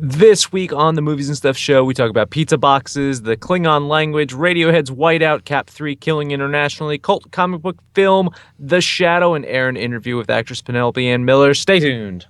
This week on the Movies and Stuff show, we talk about pizza boxes, the Klingon language, Radiohead's Whiteout, Cap 3 killing internationally, cult comic book film, The Shadow, and air an interview with actress Penelope Ann Miller. Stay tuned.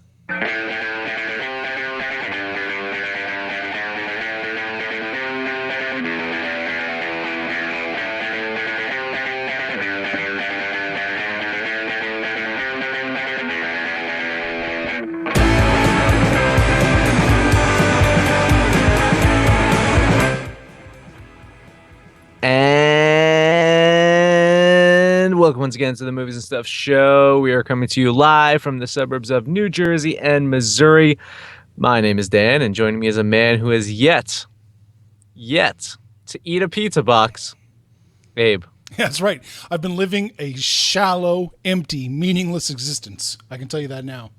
And welcome once again to the Movies and Stuff show. We are coming to you live from the suburbs of New Jersey and Missouri. My name is Dan, and joining me is a man who has yet to eat a pizza box. Abe. Yeah, that's right. I've been living a shallow, empty, meaningless existence. I can tell you that now.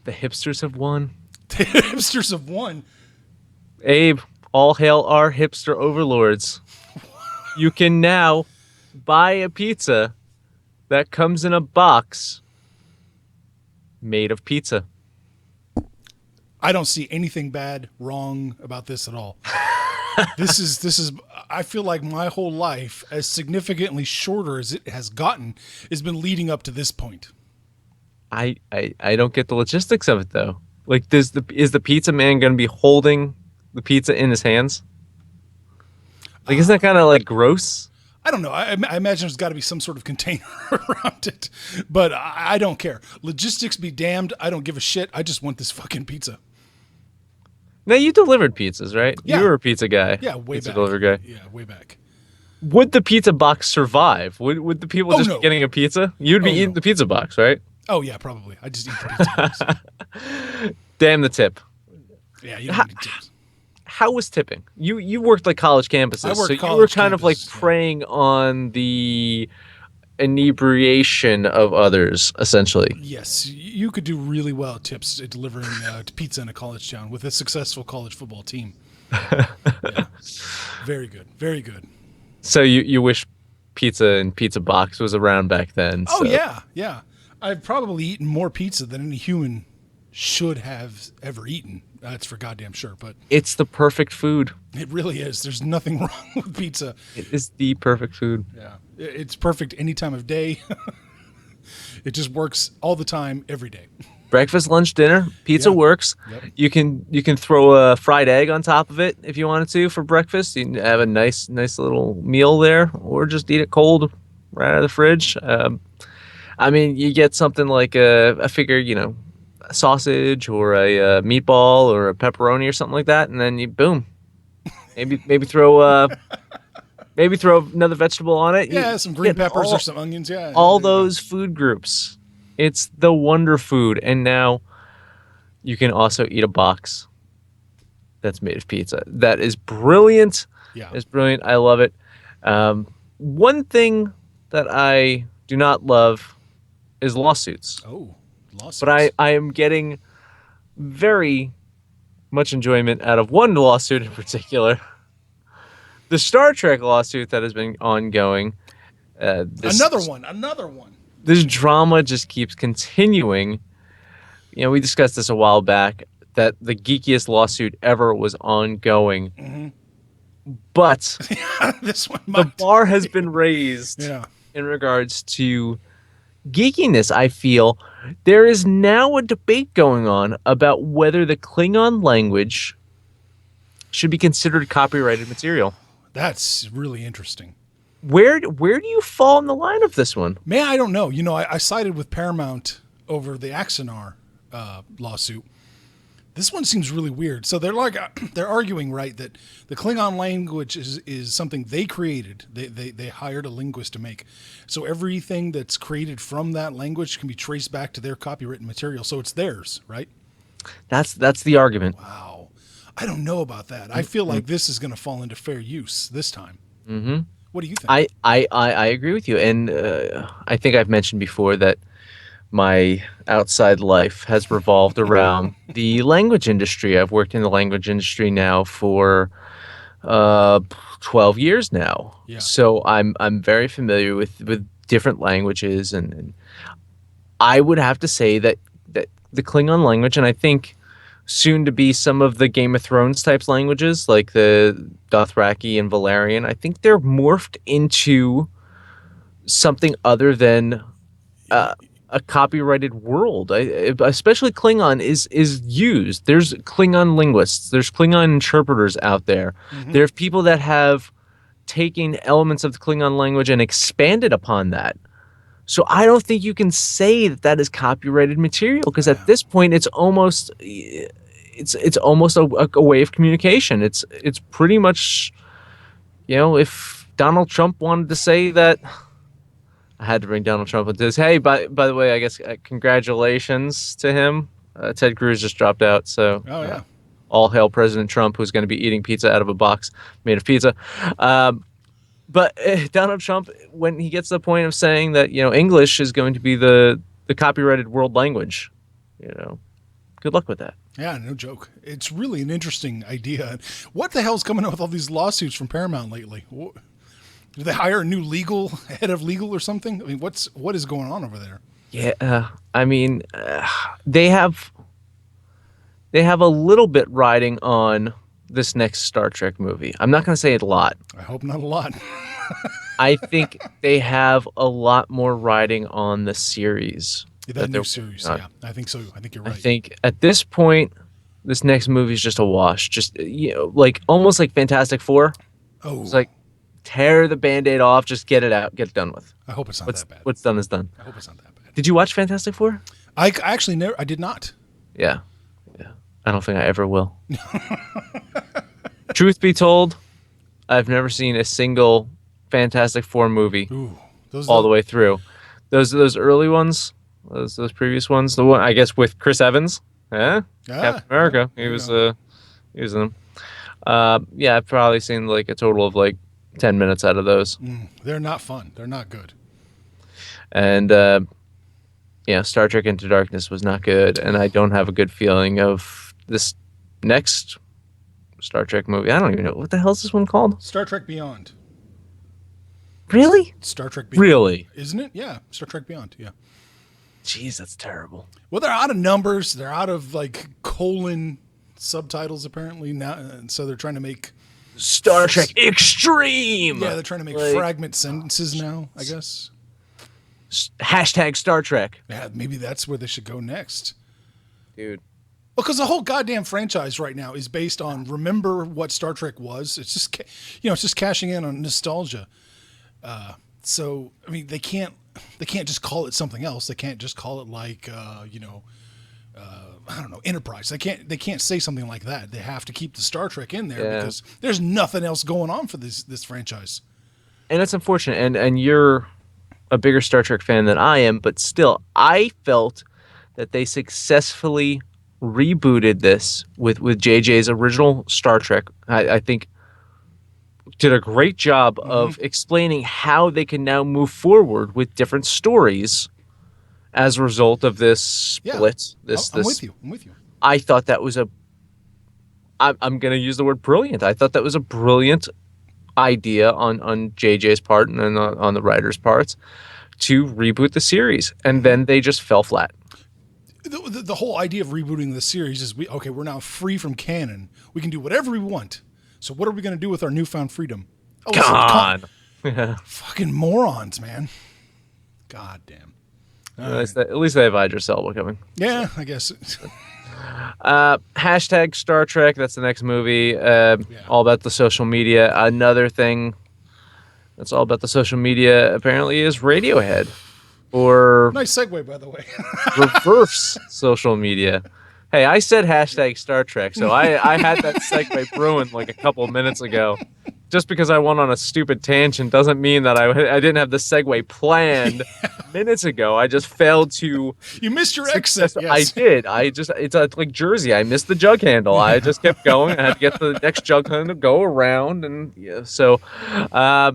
The hipsters have won. The hipsters have won. Abe, all hail our hipster overlords. You can now buy a pizza that comes in a box made of pizza. I don't see anything bad, wrong about this at all. This is. I feel like my whole life, as significantly shorter as it has gotten, has been leading up to this point. I don't get the logistics of it though. Like, is the pizza man going to be holding the pizza in his hands? Like, isn't that kind of like gross? I don't know. I imagine there's got to be some sort of container around it, but I don't care. Logistics be damned. I don't give a shit. I just want this fucking pizza. Now, you delivered pizzas, right? Yeah. You were a pizza guy. Yeah, way pizza back. delivery guy. Yeah, way back. Would the pizza box survive? Would the people just no. be getting a pizza? You'd be eating the pizza box, right? Oh, yeah, probably. I just eat the pizza box. Damn the tip. Yeah, you don't need tips. How was tipping? You worked like college campuses, I worked so you were college kind of like campuses, yeah. preying on the inebriation of others, essentially. Yes, you could do really well at tips at delivering pizza in a college town with a successful college football team. Yeah. Very good, very good. So you wish pizza and pizza box was around back then. Oh, so. yeah. I've probably eaten more pizza than any human should have ever eaten. That's for goddamn sure, but It's the perfect food. it really is. There's nothing wrong with pizza. It is the perfect food. Yeah, it's perfect any time of day. It just works all the time, every day. Breakfast, lunch, dinner, pizza Yeah. works. Yep. You can throw a fried egg on top of it if you wanted to for breakfast. You can have a nice little meal there, or just eat it cold right out of the fridge. I mean, you get something like I figure, a sausage or a meatball or a pepperoni or something like that, and then you boom, maybe throw another vegetable on it. Yeah, You some green get peppers or some onions. Yeah, all there you go. those food groups. It's the wonder food. And now you can also eat a box that's made of pizza. That is brilliant. Yeah. It's brilliant. I love it. One thing that I do not love is lawsuits. Oh, lawsuits. But I am getting very much enjoyment out of one lawsuit in particular. The Star Trek lawsuit that has been ongoing. Another one. This drama just keeps continuing. We discussed this a while back, that the geekiest lawsuit ever was ongoing. Mm-hmm. But This one the might. bar has been raised Yeah. in regards to geekiness, I feel. There is now a debate going on about whether the Klingon language should be considered copyrighted material. That's really interesting. Where do you fall in the line of this one? Man, I don't know. I sided with Paramount over the Axanar lawsuit. This one seems really weird. So they're arguing, right, that the Klingon language is something they created. They hired a linguist to make. So everything that's created from that language can be traced back to their copywritten material. So it's theirs, right? That's the argument. Wow. I don't know about that. I feel like this is going to fall into fair use this time. Mm-hmm. What do you think? I agree with you, and I think I've mentioned before that my outside life has revolved around the language industry. I've worked in the language industry now for 12 years now. Yeah. So I'm very familiar with different languages, and I would have to say that the Klingon language, and I think soon to be some of the Game of Thrones types languages, like the Dothraki and Valerian. I think they're morphed into something other than uh, a copyrighted world. Especially Klingon is used. There's Klingon linguists. There's Klingon interpreters out there. Hmm. There are people that have taken elements of the Klingon language and expanded upon that. So I don't think you can say that that is copyrighted material because at Yeah. this point it's almost a way of communication. It's pretty much, if Donald Trump wanted to say that, I had to bring Donald Trump into this. Hey, by the way, I guess congratulations to him. Ted Cruz just dropped out, so Oh yeah. all hail President Trump, who's going to be eating pizza out of a box made of pizza. But Donald Trump, when he gets to the point of saying that English is going to be the copyrighted world language, good luck with that. Yeah, no joke. It's really an interesting idea. What the hell's coming up with all these lawsuits from Paramount lately? Do they hire a new legal head of legal or something? I mean, what is going on over there? Yeah, I mean, they have a little bit riding on this next Star Trek movie. I'm not going to say it a lot. I hope not a lot. I think they have a lot more riding on the series That they're new series, working on. yeah, I think so. I think you're I right. think at this point, this next movie is just a wash. Just like almost like Fantastic Four. Oh, It's like tear the Band-Aid off, just get it out, get it done with. I hope it's not What's that bad. what's done is done. I hope it's not that bad. Did you watch Fantastic Four? I actually never. I did not. Yeah, yeah. I don't think I ever will. Truth be told, I've never seen a single Fantastic Four movie Ooh, those all the way through. Those early ones, those previous ones. The one I guess with Chris Evans, Captain America. there He you was go. he was in them. Yeah, I've probably seen like a total of like 10 minutes out of those. They're not fun. They're not good. And Star Trek Into Darkness was not good, and I don't have a good feeling of this next Star Trek movie. I don't even know what the hell is this one called. Star Trek Beyond. Really? Star Trek Beyond. Really? Isn't it? Yeah, Star Trek Beyond. Yeah. Jeez, that's terrible. Well, they're out of numbers. They're out of like colon subtitles apparently now, and so they're trying to make. Star Trek Extreme. Yeah, they're trying to make Like- fragment sentences now. I guess. Hashtag Star Trek, Yeah, maybe that's where they should go next. dude. Well, because the whole goddamn franchise right now is based on remember what Star Trek was. It's just it's just cashing in on nostalgia. So I mean, they can't just call it something else. They can't just call it like I don't know, Enterprise. They can't say something like that. They have to keep the Star Trek in there Yeah. because there's nothing else going on for this franchise. And it's unfortunate. And you're a bigger Star Trek fan than I am, but still, I felt that they successfully rebooted this with JJ's original Star Trek. I think did a great job of explaining how they can now move forward with different stories as a result of this Yeah. split. I'm with you. I'm with you. I thought that was I'm going to use the word brilliant. I thought that was a brilliant idea on JJ's part and then on the writer's parts to reboot the series. And then they just fell flat. The whole idea of rebooting the series is we're now free from canon. We can do whatever we want. So what are we going to do with our newfound freedom? Oh, God. fucking morons, man. God damn. At least they have Idris Elba coming. Yeah, I guess. Hashtag Star Trek. That's the next movie. All about the social media. Another thing that's all about the social media apparently is Radiohead, or Nice segue, by the way. reverse social media. Hey, I said hashtag Star Trek, so I had that segue brewing like a couple of minutes ago. Just because I went on a stupid tangent doesn't mean that I didn't have the segue planned minutes ago. I just failed to. You missed your exit. Yes. I did. It's like Jersey. I missed the jug handle. I just kept going. I had to get the next jug handle to go around, and so. Yeah.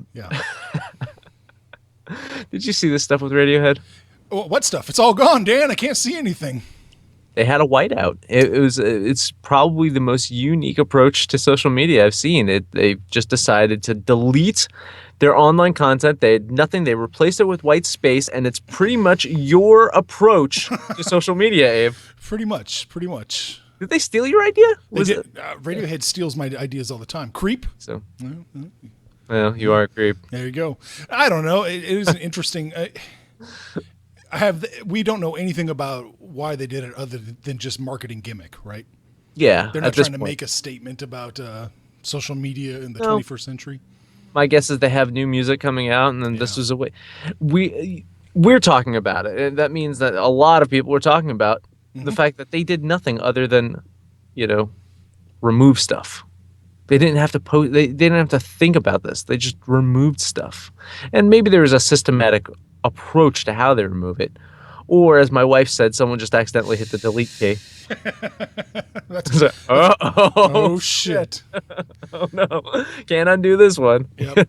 Did you see this stuff with Radiohead? What stuff? It's all gone, Dan. I can't see anything. They had a whiteout. It's probably the most unique approach to social media I've seen. They just decided to delete their online content. They had nothing. They replaced it with white space, and it's pretty much your approach to social media, Abe. Pretty much. Did they steal your idea? They Was did. it Radiohead steals my ideas all the time. Creep. so? Well, Well, you are a creep. there you go. I don't know. It is an interesting. We don't know anything about why they did it other than just marketing gimmick, right? Yeah, They're not at this trying to point. make a statement about social media in the No, 21st century. my guess is they have new music coming out, and then this Yeah. was a way. We're talking about it, and that means that a lot of people were talking about the Hmm. fact that they did nothing other than, you know, remove stuff. They didn't have to post. They didn't have to think about this. They just removed stuff, and maybe there was a systematic approach to how they remove it, or as my wife said, someone just accidentally hit the delete key. That's So, oh oh shit! shit. Oh no! Can't undo this one. Yep.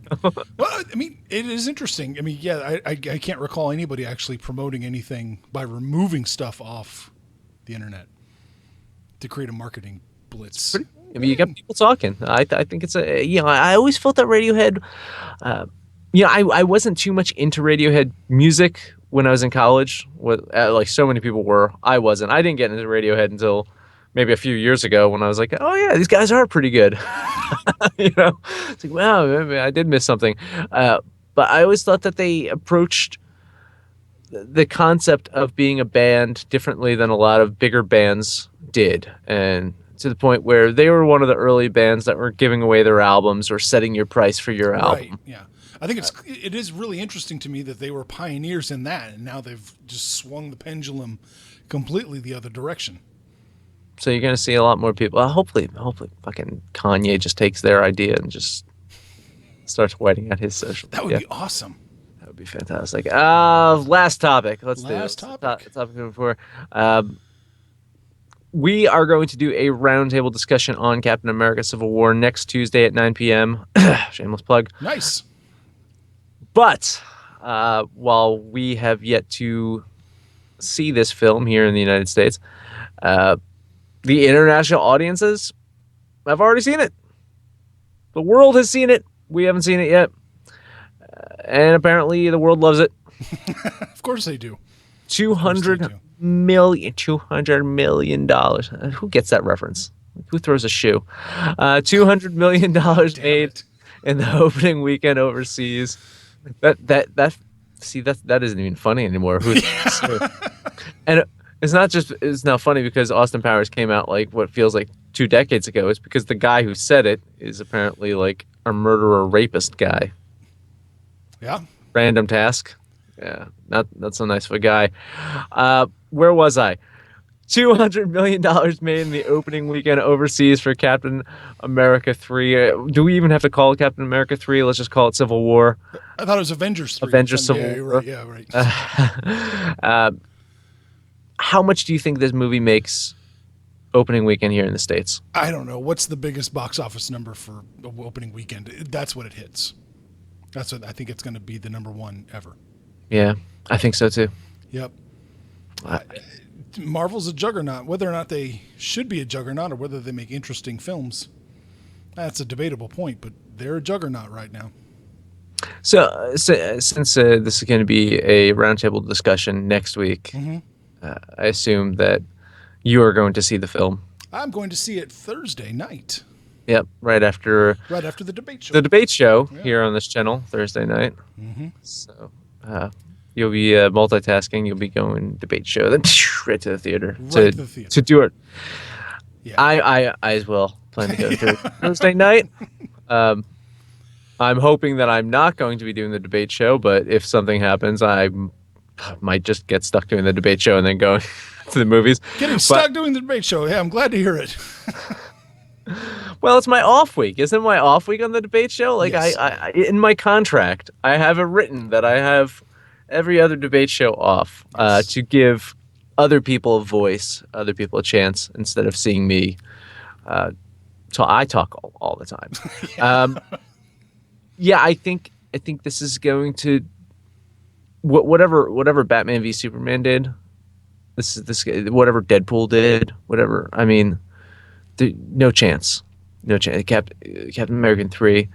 Well, I mean, it is interesting. I mean, yeah, I can't recall anybody actually promoting anything by removing stuff off the internet to create a marketing blitz. I mean, you got people talking. I think it's a I always felt that Radiohead. Uh, I wasn't too much into Radiohead music when I was in college. Like so many people were. I wasn't. I didn't get into Radiohead until maybe a few years ago when I was like, oh yeah, these guys are pretty good. It's like wow, maybe I did miss something. But I always thought that they approached the concept of being a band differently than a lot of bigger bands did, and to the point where they were one of the early bands that were giving away their albums or setting your price for your Right. album. Yeah. I think it is really interesting to me that they were pioneers in that, and now they've just swung the pendulum completely the other direction. So you're gonna see a lot more people. Hopefully, fucking Kanye just takes their idea and just starts whiting out his social That would media. be awesome. That would be fantastic. Last topic. Let's do Last this. topic. Topic number four. We are going to do a roundtable discussion on Captain America: Civil War next Tuesday at 9 p.m. Shameless plug. Nice. But while we have yet to see this film here in the United States, uh, the international audiences have already seen it. The world has seen it. We haven't seen it yet. And apparently the world loves it. Of course they do. Two Of course they hundred do. million, $200 million. Who gets that reference? Who throws a shoe? $200 million Damn made it. in the opening weekend overseas. That isn't even funny anymore. And it's not funny because Austin Powers came out like what feels like 2 decades ago. It's because the guy who said it is apparently like a murderer rapist guy. Yeah. Random task. Yeah, not so nice of a guy. Where was I? $200 million made in the opening weekend overseas for Captain America 3. Do we even have to call it Captain America 3? Let's just call it Civil War. I thought it was Avengers 3. Avengers Yeah, Civil you're War. right. Yeah, right. How much do you think this movie makes opening weekend here in the States? I don't know. What's the biggest box office number for opening weekend? That's what it hits. That's what I think it's going to be the number one ever. Yeah, I think so too. Yep. Marvel's a juggernaut. Whether or not they should be a juggernaut or whether they make interesting films, that's a debatable point, but they're a juggernaut right now. So, since this is going to be a roundtable discussion next week, Mm-hmm. I assume that you are going to see the film. I'm going to see it Thursday night, Yep, right after right after the debate show. the debate show Yeah. here on this channel Thursday night. Mm-hmm. So you'll be multitasking. You'll be going debate show, then right to the theater Right to to the theater. to do it. Yeah. I as well plan to go to Thursday night. I'm hoping that I'm not going to be doing the debate show, but if something happens, I might just get stuck doing the debate show and then go to the movies. Getting But- stuck doing the debate show. Yeah, I'm glad to hear it. Well, it's my off week. Isn't my off week on the debate show? Like Yes. I in my contract, I have it written that I have every other debate show off Yes. to give other people a voice, other people a chance instead of seeing me. So I talk all the time. Yeah, I think this is going to whatever Batman v Superman did. This whatever Deadpool did, whatever. I mean, no chance, no chance. Captain American 3,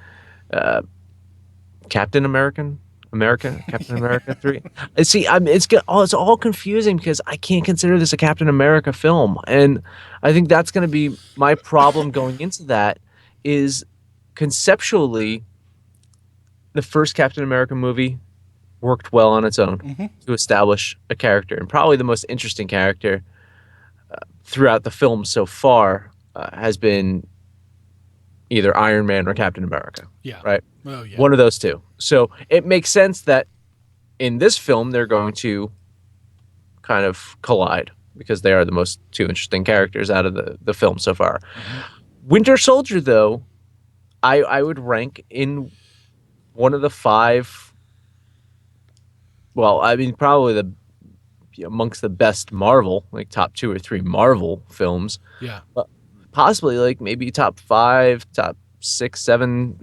Captain American, America, Captain America 3. See, it's all confusing because I can't consider this a Captain America film, and I think that's going to be my problem going into that. Is conceptually, the first Captain America movie worked well on its own Hmm. to establish a character, and probably the most interesting character throughout the film so far has been either Iron Man or Captain America, Yeah. right? Oh yeah. One of those two. So it makes sense that in this film they're going to kind of collide because they are the most two interesting characters out of the film so far. Hmm. Winter Soldier, though, I would rank in one of the five. Well, I mean, probably amongst the best Marvel, like top two or three Marvel films, Yeah. possibly like maybe top five, top six, seven,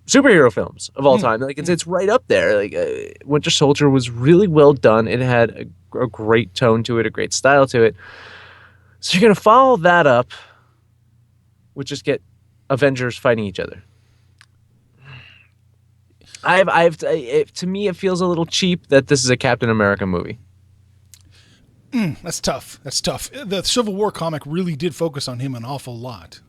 superhero films of all Mm. time. Like Mm. it's right up there. Like Winter Soldier was really well done. It had a great tone to it, a great style to it. So you're gonna follow that up with just get Avengers fighting each other. To me, it feels a little cheap that this is a Captain America movie. That's tough. That's tough. The Civil War comic really did focus on him an awful lot.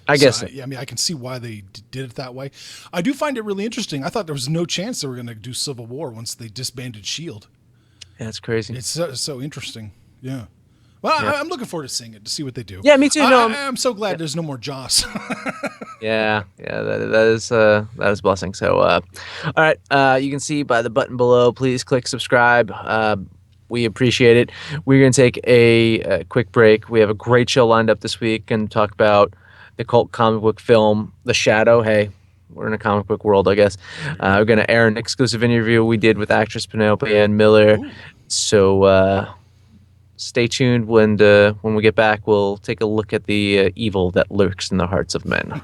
I So, guess so. I mean, I can see why they did it that way. I do find it really interesting. I thought there was no chance they were going to do Civil War once they disbanded Shield. That's crazy. It's so interesting. Yeah. Well, Yeah. I'm looking forward to seeing it to see what they do. Yeah, me too. No, I'm so glad there's no more Joss. yeah, that is a blessing. So, all right, you can see by the button below. Please click subscribe. We appreciate it. We're gonna take a quick break. We have a great show lined up this week and talk about the cult comic book film, The Shadow. Hey, we're in a comic book world, I guess. We're gonna air an exclusive interview we did with actress Penelope Ann Miller. Ooh. So stay tuned when we get back. We'll take a look at the evil that lurks in the hearts of men.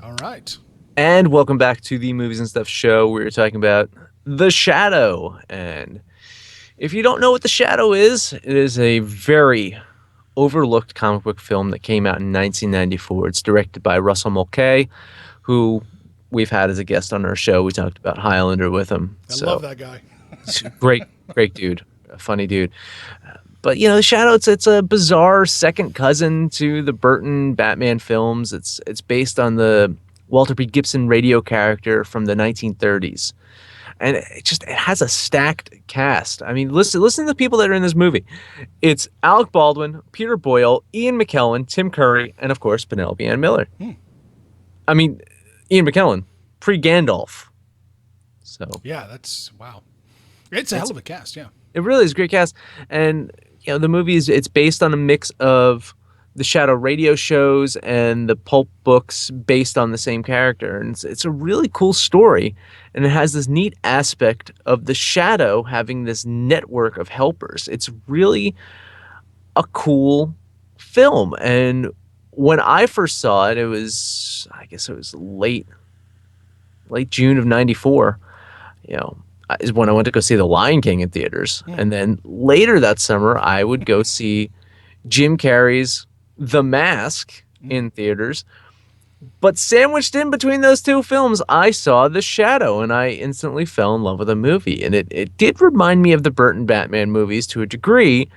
All right. And welcome back to the Movies and Stuff show. We were talking about The Shadow. And if you don't know what The Shadow is, it is a very overlooked comic book film that came out in 1994. It's directed by Russell Mulcahy, who we've had as a guest on our show. We talked about Highlander with him. I love that guy. Great dude, a funny dude. But The Shadow, it's a bizarre second cousin to the Burton Batman films. It's based on the Walter P. Gibson radio character from the 1930s, and it has a stacked cast. I mean, listen to the people that are in this movie. It's Alec Baldwin, Peter Boyle, Ian McKellen, Tim Curry, and of course Penelope Ann Miller. I mean, Ian McKellen, pre Gandalf. So Yeah, that's wow. It's a hell of a cast. Yeah. it really is a great cast, and the movie it's based on a mix of the Shadow radio shows and the pulp books based on the same character, and it's a really cool story, and it has this neat aspect of the Shadow having this network of helpers. It's really a cool film, and when I first saw it, I guess it was late June of '94. Is when I went to go see The Lion King in theaters. And then later that summer, I would go see Jim Carrey's The Mask in theaters. But sandwiched in between those two films, I saw The Shadow, and I instantly fell in love with the movie. And it did remind me of the Burton Batman movies to a degree,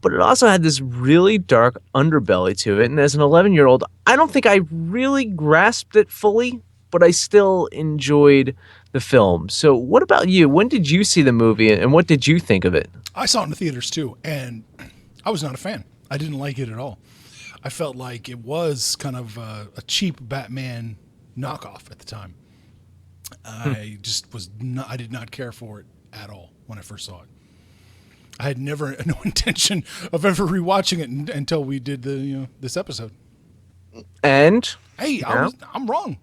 but it also had this really dark underbelly to it. And as an 11-year-old, I don't think I really grasped it fully, but I still enjoyed the film. So what about you? When did you see the movie, and what did you think of it? I saw it in the theaters too, and I was not a fan. I didn't like it at all. I felt like it was kind of a cheap Batman knockoff at the time. I just I did not care for it at all when I first saw it. I had no intention of ever rewatching it until we did this episode. And Hey, I'm wrong.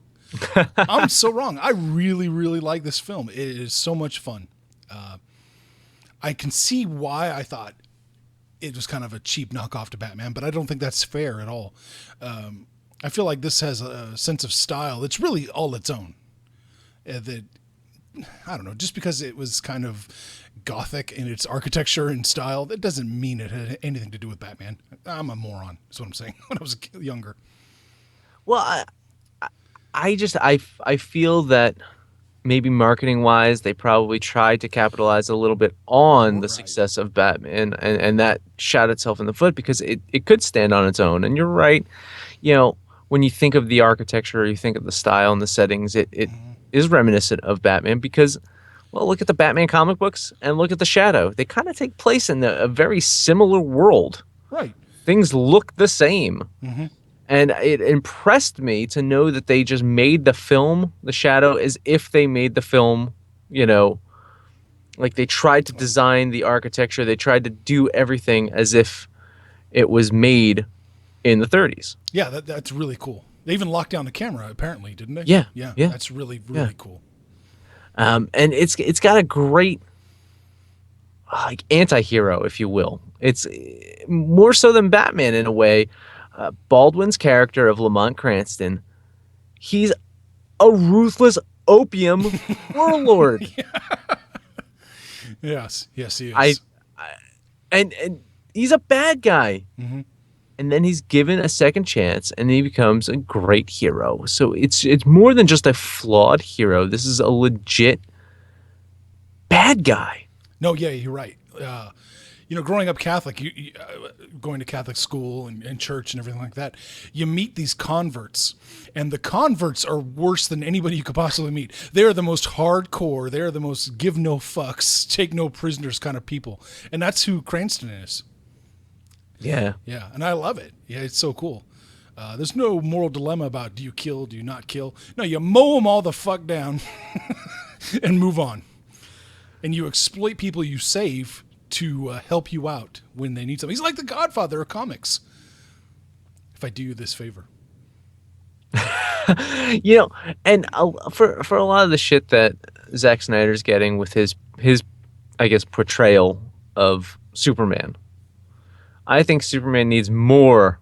I'm so wrong. I really, really like this film. It is so much fun. I can see why I thought it was kind of a cheap knockoff to Batman, but I don't think that's fair at all. I feel like this has a sense of style. It's really all its own. That I don't know, just because it was kind of gothic in its architecture and style, that doesn't mean it had anything to do with Batman. I'm a moron, is what I'm saying, when I was younger. Well, I feel that maybe marketing wise, they probably tried to capitalize a little bit on the Right. success of Batman, and that shot itself in the foot because it could stand on its own. And you're right, you know, when you think of the architecture, you think of the style and the settings, it is reminiscent of Batman because, well, look at the Batman comic books and look at the Shadow. They kind of take place in a very similar world. Right. Things look the same. And it impressed me to know that they just made the film, The Shadow, as if they made the film, you know, like they tried to design the architecture, they tried to do everything as if it was made in the 30s. Yeah, that's really cool. They even locked down the camera, apparently, didn't they? Yeah, Yeah, yeah, that's really, yeah. really cool. And it's got a great like anti-hero, if you will. It's more so than Batman in a way. Baldwin's character of Lamont Cranston, he's a ruthless opium warlord. Yes, yes, he I, is. I and he's a bad guy. And then he's given a second chance and he becomes a great hero. So it's more than just a flawed hero. This is a legit bad guy. No, yeah, you're right. Growing up Catholic, going to Catholic school and church and everything like that, you meet these converts, and the converts are worse than anybody you could possibly meet. They are the most hardcore. They are the most give no fucks, take no prisoners kind of people, and that's who Cranston is. Yeah. Yeah, and I love it. Yeah, it's so cool. There's no moral dilemma about do you kill, do you not kill. No, you mow them all the fuck down and move on. And you exploit people you save to help you out when they need something. He's like the Godfather of comics. If I do you this favor. You know, and for a lot of the shit that Zack Snyder's getting with his I guess portrayal of Superman, I think Superman needs more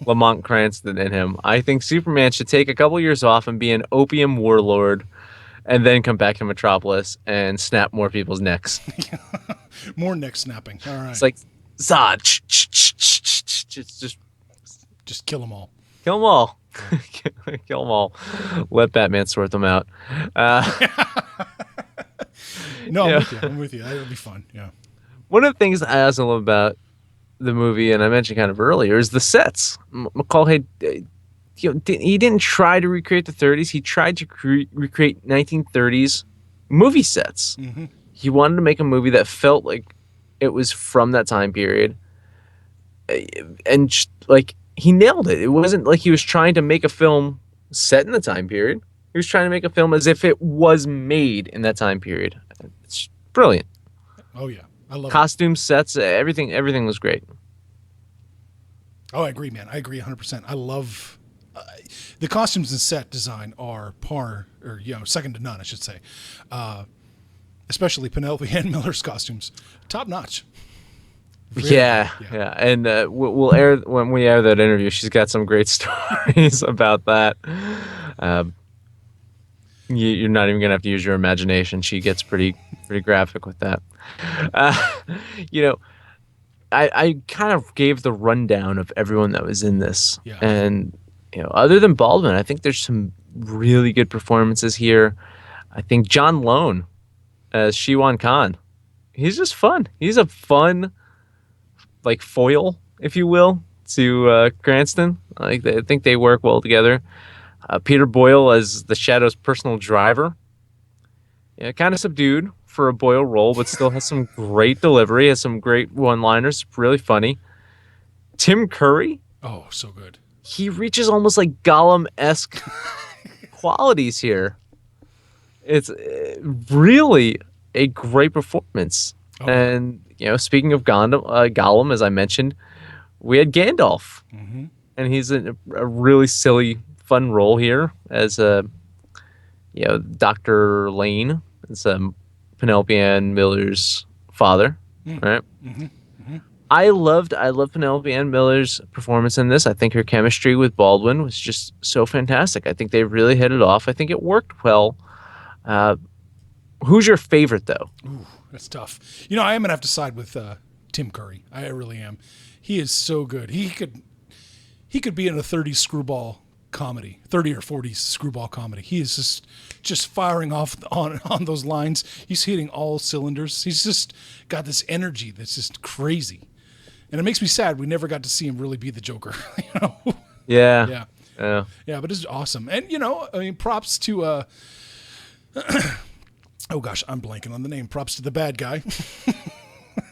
Lamont Cranston in him. I think Superman should take a couple years off and be an opium warlord and then come back to Metropolis and snap more people's necks. More neck snapping. All right. It's like, Zod, just Just kill them all. kill them all. Kill them all. Let Batman sort them out. Uh, No, I'm yeah. with you. I'm with you. That'll be fun. Yeah. One of the things I also love about the movie, and I mentioned kind of earlier, is the sets. McCall had, he didn't try to recreate the 30s. He tried to recreate 1930s movie sets. He wanted to make a movie that felt like it was from that time period, and just, like he nailed it. It wasn't like he was trying to make a film set in the time period. He was trying to make a film as if it was made in that time period. It's brilliant. Oh, yeah. I love it. Costume sets, everything was great. Oh, I agree, man. I agree 100%. I love the costumes and set design are second to none, I should say. Especially Penelope Ann Miller's costumes, top notch. Very Yeah, good. yeah, and we'll air when we air that interview. She's got some great stories about that. Um, you're not even gonna have to use your imagination. She gets pretty graphic with that. Uh, you know, I kind of gave the rundown of everyone that was in this, Yeah. and other than Baldwin, I think there's some really good performances here. I think John Lone as Shiwan Khan, he's just fun. He's a fun like foil, if you will, to Cranston. I think they work well together. Peter Boyle as the Shadow's personal driver. Yeah, kind of subdued for a Boyle role, but still has some great delivery, has some great one-liners, really funny. Tim Curry, Oh, so good. he reaches almost like Gollum-esque qualities here. It's really a great performance. Oh, And speaking of Gollum, as I mentioned, we had Gandalf, and he's a really silly, fun role here as Dr. Lane. It's Penelope Ann Miller's father, right? I loved Penelope Ann Miller's performance in this. I think her chemistry with Baldwin was just so fantastic. I think they really hit it off. I think it worked well. Who's your favorite though? Ooh, that's tough. You know, I am gonna have to side with Tim Curry. I really am. He is so good. He could be in a 30 screwball comedy, 30 or 40 screwball comedy. He is just firing off on those lines. He's hitting all cylinders. He's just got this energy that's just crazy. And it makes me sad we never got to see him really be the Joker. You know? Yeah. Yeah. Yeah. Yeah, but it's awesome. And you know, I mean, props to oh gosh, I'm blanking on the name. Props to the bad guy.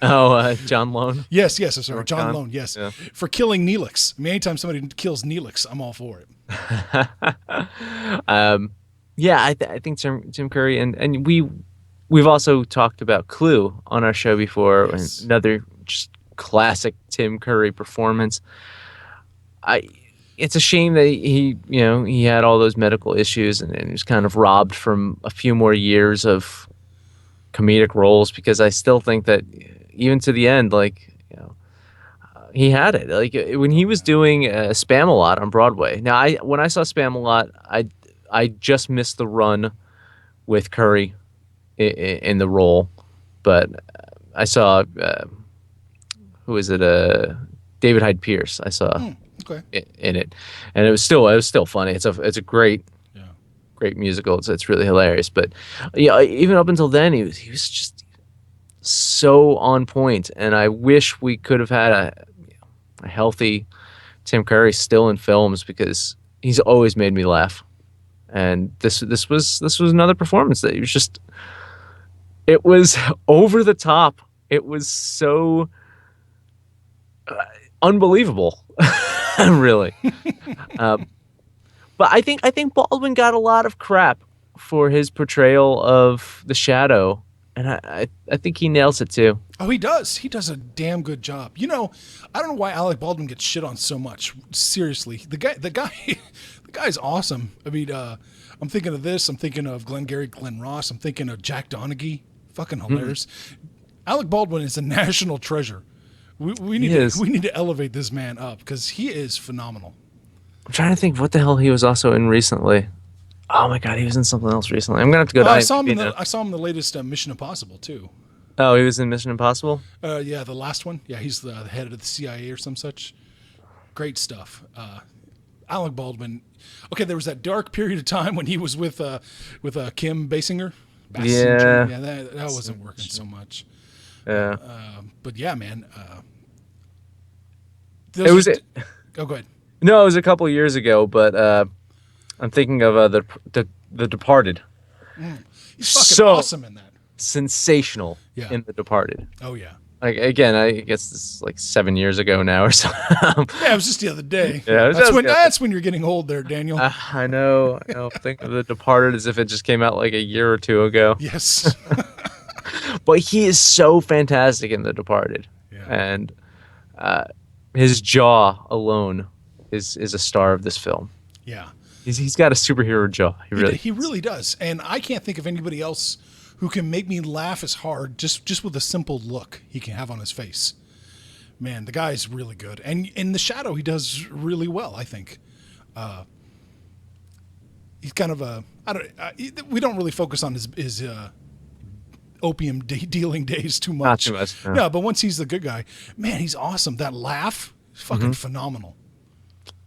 Oh, John Lone. Yes, I'm sorry, John John? Lone. Yes, Yeah. for killing Neelix. I mean, anytime somebody kills Neelix, I'm all for it. Yeah, I think Tim Curry and we've also talked about Clue on our show before. And Yes. another just classic Tim Curry performance. I It's a shame that he had all those medical issues and he was kind of robbed from a few more years of comedic roles because I still think that even to the end, like he had it. Like when he was doing Spam a Lot on Broadway. Now, when I saw Spam a Lot, I just missed the run with Curry in the role, but I saw who is it? David Hyde Pierce. I saw Okay. in it, and it was still funny. It's a Yeah. great musical. It's really hilarious. But yeah, even up until then, he was just so on point, and I wish we could have had a healthy Tim Curry still in films because he's always made me laugh. And this was another performance that he was just it was over the top. It was so unbelievable, really. Um, but I think Baldwin got a lot of crap for his portrayal of the Shadow, and I think he nails it too. Oh, he does. He does a damn good job. You know, I don't know why Alec Baldwin gets shit on so much. Seriously, the guy, the guy's awesome. I mean, I'm thinking of this. I'm thinking of Glengarry Glen Ross. I'm thinking of Jack Donaghy. Fucking hilarious. Alec Baldwin is a national treasure. We need He is. we need to elevate this man up because he is phenomenal. I'm trying to think what the hell he was also in recently. Oh my god, he was in something else recently. I'm gonna have to go to I saw him IMDb in the now. I saw him in the latest Mission Impossible too. Oh, he was in Mission Impossible. Yeah, the last one. Yeah, he's the head of the CIA or some such. Great stuff. Alec Baldwin. Okay, there was that dark period of time when he was with Kim Basinger. Yeah. Yeah, that wasn't working so much. Yeah. But yeah, man. It was it. Oh, go ahead. No, it was a couple years ago, but I'm thinking of the Departed. He's fucking So- awesome in that. Sensational Yeah. in The Departed. Oh yeah. Like again, I guess this is like 7 years ago now or so. Yeah, it was just the other day. Yeah, it was just the other- that's when you're getting old, there, Daniel. I know. Think of The Departed as if it just came out like a year or two ago. Yes. But he is so fantastic in The Departed, Yeah. and his jaw alone is a star of this film. Yeah. He's got a superhero jaw. He really does. And I can't think of anybody else who can make me laugh as hard just with a simple look he can have on his face. Man, the guy's really good. And in The Shadow, he does really well, I think. He's kind of we don't really focus on his opium dealing days too much. Not too much. No. No, but once he's the good guy, man, he's awesome. That laugh is fucking phenomenal.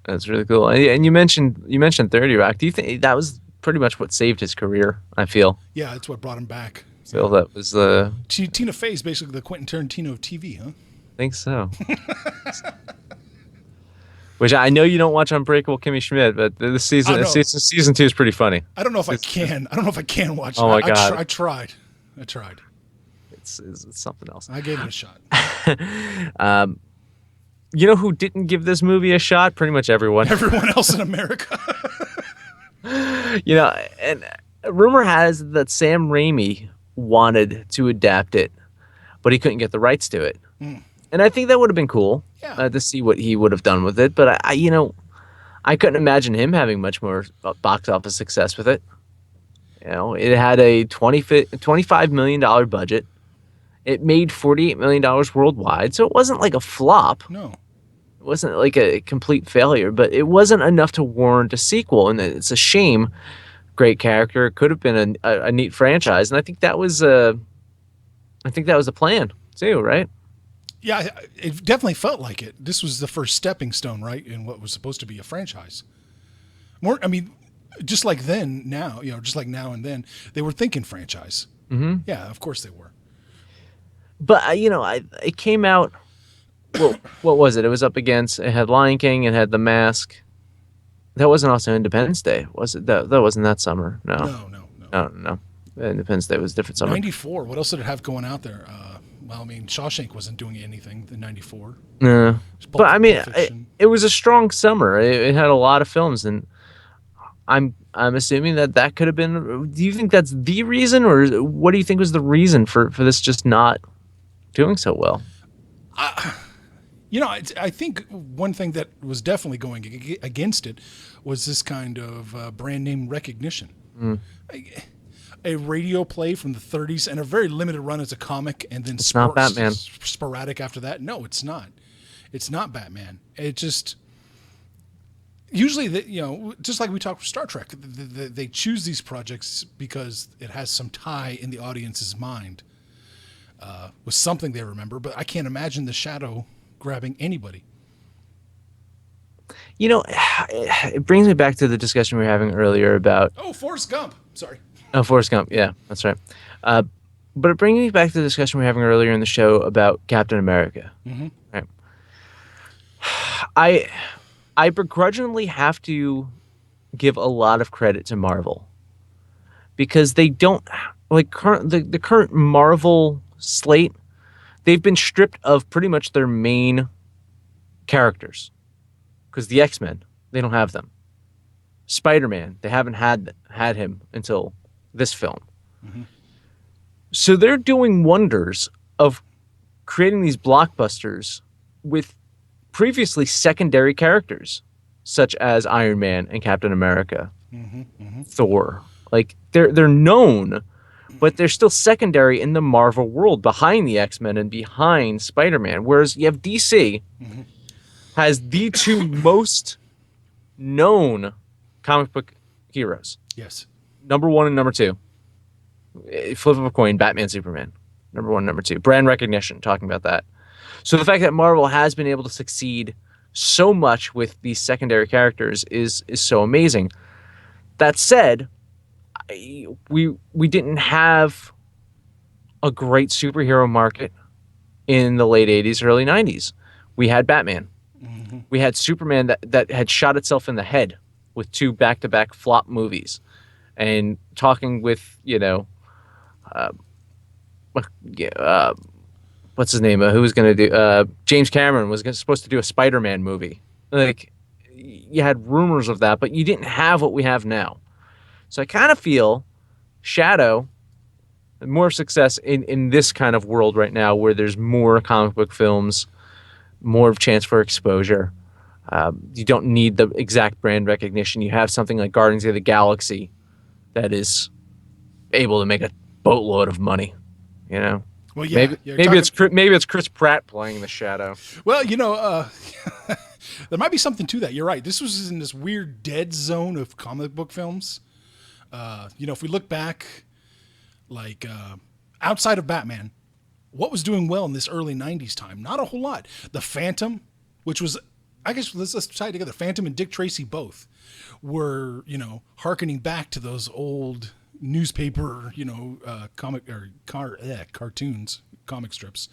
That's really cool. And you mentioned 30 Rock. Do you think that was pretty much what saved his career? I feel. Yeah, that's what brought him back. Feel that was the. Tina Fey's basically the Quentin Tarantino of TV, huh? I think so. Which I know you don't watch Unbreakable Kimmy Schmidt, but this season, know. season 2 is pretty funny. I don't know if I can. I don't know if I can watch. Oh my it. God. I tried. It's something else. I gave it a shot. You know who didn't give this movie a shot? Pretty much everyone. Everyone else in America. And rumor has it that Sam Raimi wanted to adapt it, but he couldn't get the rights to it. And I think that would have been cool Yeah. to see what he would have done with it. But I couldn't imagine him having much more box office success with it. It had a $25 million budget. It made $48 million worldwide, so it wasn't like a flop. No. It wasn't like a complete failure, but it wasn't enough to warrant a sequel, and it's a shame great character. It could have been a neat franchise, and I think that was the plan too, right? Yeah, it definitely felt like it. This was the first stepping stone, right, in what was supposed to be a franchise. More, I mean, just like then, now, just like now and then, they were thinking franchise. Hmm. Yeah, of course they were. But it came out. What was it? It was up against. It had Lion King. It had The Mask. That wasn't also Independence Day, was it? That wasn't that summer. No, No, no, no. no, no. Independence Day was a different summer. 94. What else did it have going out there? Well, I mean, Shawshank wasn't doing anything in 94. No, but Pulp, I mean, Pulp Fiction. it was a strong summer. It had a lot of films, and I'm assuming that that could have been. Do you think that's the reason, or what do you think was the reason for this just not doing so well? I think one thing that was definitely going against it was this kind of brand name recognition. Mm. A radio play from the 30s and a very limited run as a comic, and then It's not Batman. sporadic after that. No, it's not. It's not Batman. It just usually, just like we talked with Star Trek, they choose these projects because it has some tie in the audience's mind with something they remember. But I can't imagine the Shadow grabbing anybody. You know, it brings me back to the discussion we were having earlier about Oh, Forrest Gump. Sorry. Forrest Gump. Yeah, that's right. Uh, but it brings me back to the discussion we were having earlier in the show about Captain America. Mm-hmm. Right. I I begrudgingly have to give a lot of credit to Marvel because they don't like the current Marvel slate. They've been stripped of pretty much their main characters because the X-Men, they don't have them. Spider-Man, they haven't had him until this film. Mm-hmm. So they're doing wonders of creating these blockbusters with previously secondary characters such as Iron Man and Captain America, Mm-hmm. Mm-hmm. Thor. Like they're known, but they're still secondary in the Marvel world behind the X-Men and behind Spider-Man. Whereas you have DC Mm-hmm. has the two most known comic book heroes. Yes. Number one and number two. Flip of a coin, Batman, Superman. Number one, number two. Brand recognition, talking about that. So the fact that Marvel has been able to succeed so much with these secondary characters is so amazing. That said, we didn't have a great superhero market in the late 80s, early 90s. We had Batman. Mm-hmm. We had Superman that had shot itself in the head with two back-to-back flop movies. And talking with, uh, what's his name? Who was going to do? James Cameron was supposed to do a Spider-Man movie. Like, you had rumors of that, but you didn't have what we have now. So I kind of feel Shadow more success in this kind of world right now, where there's more comic book films, more of chance for exposure. You don't need the exact brand recognition. You have something like Guardians of the Galaxy that is able to make a boatload of money. Well, yeah. Maybe it's Chris Pratt playing the Shadow. Well, there might be something to that. You're right. This was in this weird dead zone of comic book films. If we look back, like outside of Batman, what was doing well in this early '90s time? Not a whole lot. The Phantom, which was, I guess, let's tie it together. Phantom and Dick Tracy both were, hearkening back to those old newspaper, cartoons, comic strips,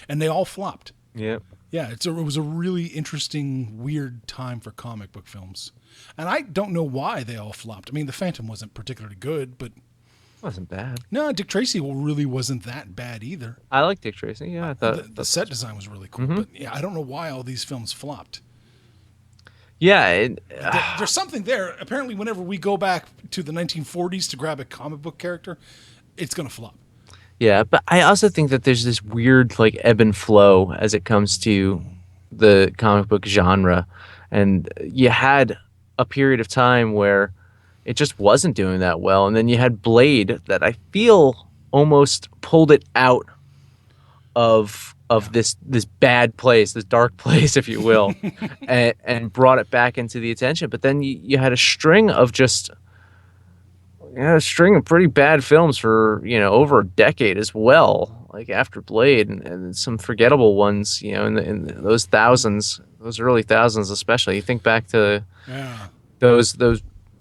and they all flopped. Yeah. Yeah, it was a really interesting, weird time for comic book films. And I don't know why they all flopped. I mean, The Phantom wasn't particularly good, but Wasn't bad. no, Dick Tracy really wasn't that bad either. I like Dick Tracy. Yeah, I thought The set design was really cool, but yeah, I don't know why all these films flopped. yeah. There's something there. Apparently, whenever we go back to the 1940s to grab a comic book character, it's going to flop. Yeah, but I also think that there's this weird like ebb and flow as it comes to the comic book genre, and you had a period of time where it just wasn't doing that well, and then you had Blade that I feel almost pulled it out of this bad place, this dark place, if you will, and brought it back into the attention. But then you had a string of just a string of pretty bad films for, over a decade as well, like after Blade, and some forgettable ones, in those thousands, those early thousands especially. You think back to Yeah. those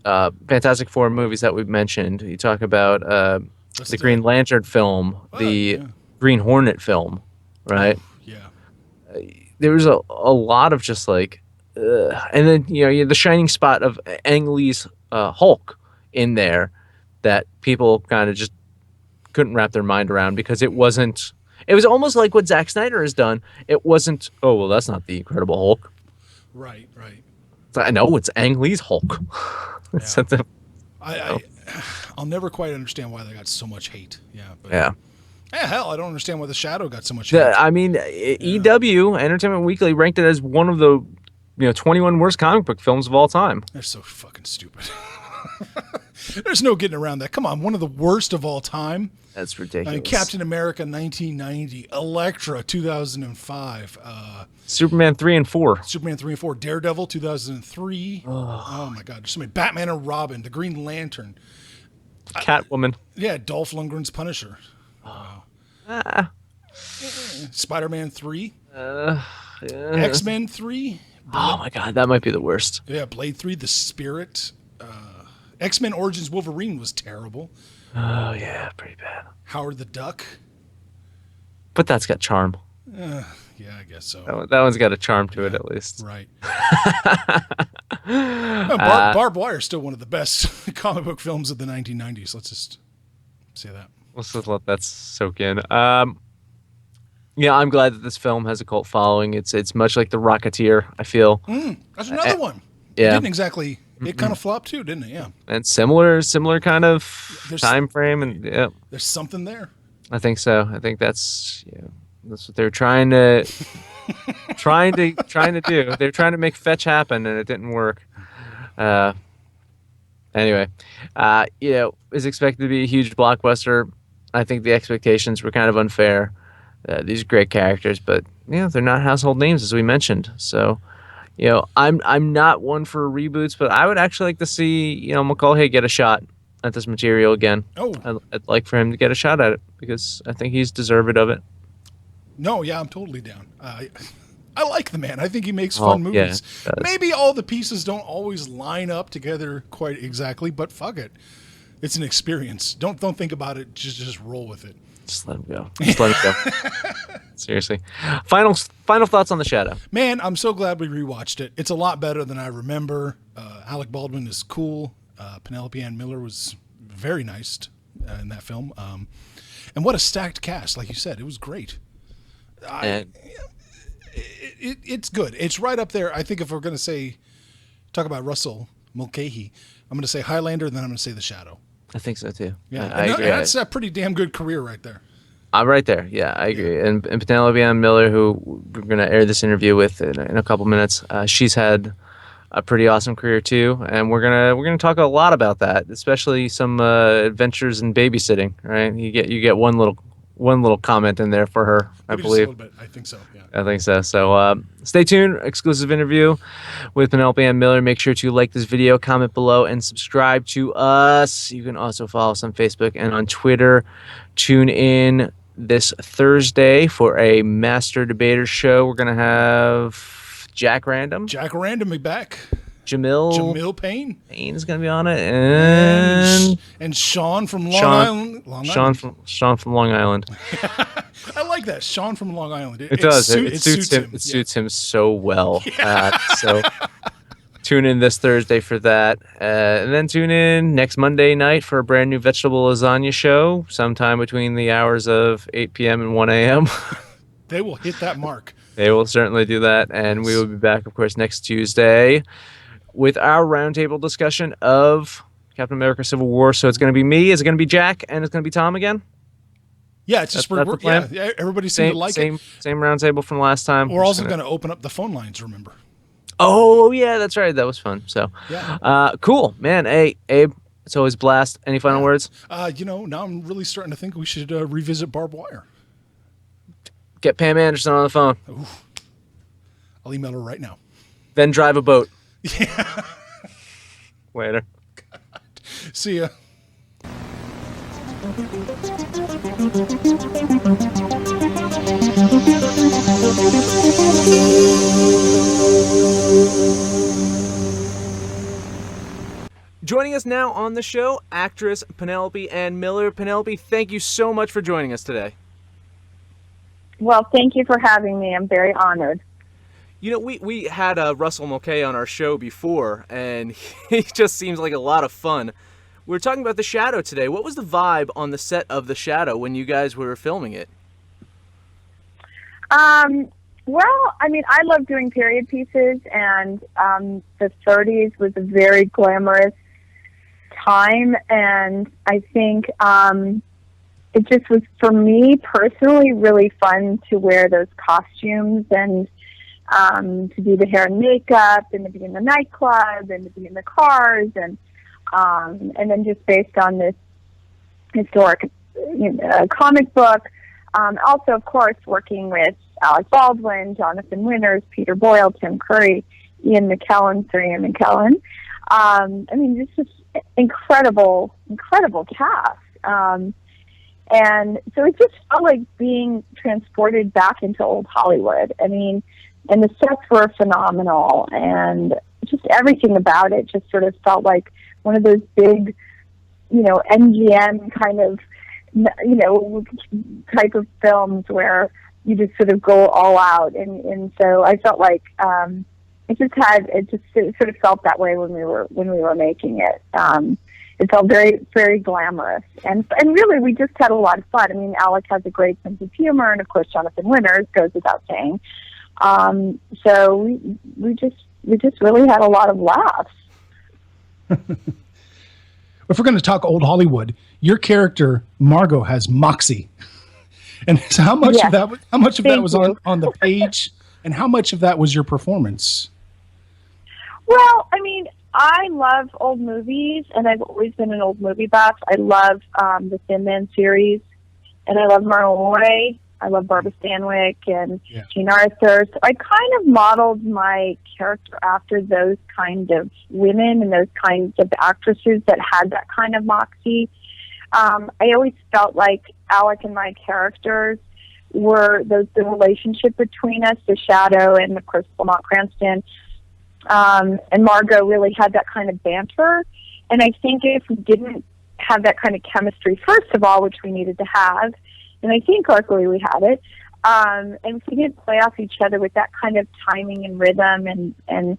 Fantastic Four movies that we've mentioned. You talk about Let's the do it. Green Lantern film, Oh, the yeah. Green Hornet film, Oh, right? yeah. There was a lot of just like, and then you had the shining spot of Ang Lee's Hulk in there that people kind of just couldn't wrap their mind around because it wasn't. It was almost like what Zack Snyder has done. It wasn't. Oh well, that's not the Incredible Hulk. Right, right. It's like, I know it's Ang Lee's Hulk. It's Yeah. at the- I, you know, I I'll never quite understand why they got so much hate. Yeah, but yeah. yeah, hell, I don't understand why the Shadow got so much hate. I mean, Yeah. EW Entertainment Weekly ranked it as one of the 21 worst comic book films of all time. They're so fucking stupid. There's no getting around that. Come on, one of the worst of all time. That's I ridiculous. mean, Captain America 1990, Elektra 2005, Superman 3 and 4. Superman 3 and 4, Daredevil 2003. Oh my God, there's so many. Batman and Robin, The Green Lantern. Catwoman. Yeah, Dolph Lundgren's Punisher. Ah, Spider-Man 3, yeah. X-Men 3. Oh my god, that might be the worst. Yeah, Blade 3, The Spirit. X-Men Origins Wolverine was terrible. Oh yeah, pretty bad. Howard the Duck. But that's got charm. Yeah, I guess so. That one's got a charm to it at least. Right. No, Barbed Wire is still one of the best comic book films of the 1990s. Let's just say that. Let's just let that soak in. Yeah, I'm glad that this film has a cult following. It's much like The Rocketeer, I feel. That's another one. It yeah. didn't exactly. It kind of flopped too, didn't it? Yeah. And similar kind of There's- time frame, and yeah, There's something there. I think so. I think that's that's what they're trying to trying to do. They're trying to make fetch happen, and it didn't work. Anyway, is expected to be a huge blockbuster. I think the expectations were kind of unfair. These are great characters, but they're not household names as we mentioned. So, I'm not one for reboots, but I would actually like to see McCullough get a shot at this material again. Oh. I'd like for him to get a shot at it because I think he's deserved of it. No, yeah, I'm totally down. I like the man. I think he makes fun yeah, movies. he does. Maybe all the pieces don't always line up together quite exactly, but fuck it. It's an experience. Don't think about it. Just roll with it. Just let him go. Just let him go. Seriously. Final thoughts on The Shadow. Man, I'm so glad we rewatched it. It's a lot better than I remember. Alec Baldwin is cool. Penelope Ann Miller was very nice in that film. And what a stacked cast. Like you said, it was great. And It's good. It's right up there. I think if we're going to talk about Russell Mulcahy, I'm going to say Highlander, and then I'm going to say The Shadow. I think so too. Yeah, I agree. That's a pretty damn good career right there. I'm right there. Yeah, I agree. And Penelope Ann Miller, who we're going to air this interview with in a couple minutes, she's had a pretty awesome career too, and we're gonna talk a lot about that, especially some adventures in babysitting. Right? You get one little comment in there for her, I Maybe believe. just a little bit. I think so. Yeah. I think so. So stay tuned. Exclusive interview with Penelope Ann Miller. Make sure to like this video, comment below, and subscribe to us. You can also follow us on Facebook and on Twitter. Tune in this Thursday for a Master Debater show. We're going to have Jack Random. Jack Random be back. Jamil Payne. Payne's going to be on it. And Sean from Long Island. Sean from Long Island. I like that. Sean from Long Island. It does. It suits him. It suits him so well. So tune in this Thursday for that. And then tune in next Monday night for a brand new vegetable lasagna show sometime between the hours of 8 p.m. and 1 a.m. They will hit that mark. They will certainly do that. And we will be back, of course, next Tuesday with our roundtable discussion of Captain America Civil War. So it's going to be me, it's going to be Jack, and it's going to be Tom again. Yeah, it's just that's the plan. Yeah, everybody seemed to like it. Same roundtable from last time. We're also going to open up the phone lines, remember? Oh, yeah, that's right. That was fun. So, yeah. Cool, man. Hey, Abe, it's always a blast. Any final words? Now I'm really starting to think we should revisit Barbed Wire. Get Pam Anderson on the phone. Ooh. I'll email her right now. Then drive a boat. Yeah. Later. See ya. Joining us now on the show, actress Penelope Ann Miller. Penelope, thank you so much for joining us today. Well, thank you for having me. I'm very honored. You know, we had Russell Mulcahy on our show before, and he just seems like a lot of fun. We were talking about The Shadow today. What was the vibe on the set of The Shadow when you guys were filming it? Well, I mean, I love doing period pieces, and the 30s was a very glamorous time, and I think it just was, for me personally, really fun to wear those costumes and to do the hair and makeup and to be in the nightclub and to be in the cars and then just based on this historic comic book. Also, of course, working with Alec Baldwin, Jonathan Winters, Peter Boyle, Tim Curry, Ian McKellen, Sir Ian McKellen. I mean, this is incredible cast. And so it just felt like being transported back into old Hollywood. I mean, and the sets were phenomenal, and just everything about it just sort of felt like one of those big, MGM kind of, type of films where you just sort of go all out. And so I felt like it sort of felt that way when we were making it. It felt very, very glamorous, and really we just had a lot of fun. I mean, Alec has a great sense of humor, and of course Jonathan Winters goes without saying. So we just really had a lot of laughs. If we're going to talk old Hollywood, your character Margot has moxie, and so how much of that was on the page, and how much of that was your performance? Well, I mean, I love old movies, and I've always been an old movie buff. I love the Thin Man series, and I love Myrna Loy. I love Barbara Stanwyck and Jean Arthur. So I kind of modeled my character after those kind of women and those kinds of actresses that had that kind of moxie. I always felt like Alec and my characters were the relationship between us, the Shadow and of course Lamont Cranston. And Margot really had that kind of banter. And I think if we didn't have that kind of chemistry, first of all, which we needed to have, and I think luckily we had it, and if we didn't play off each other with that kind of timing and rhythm and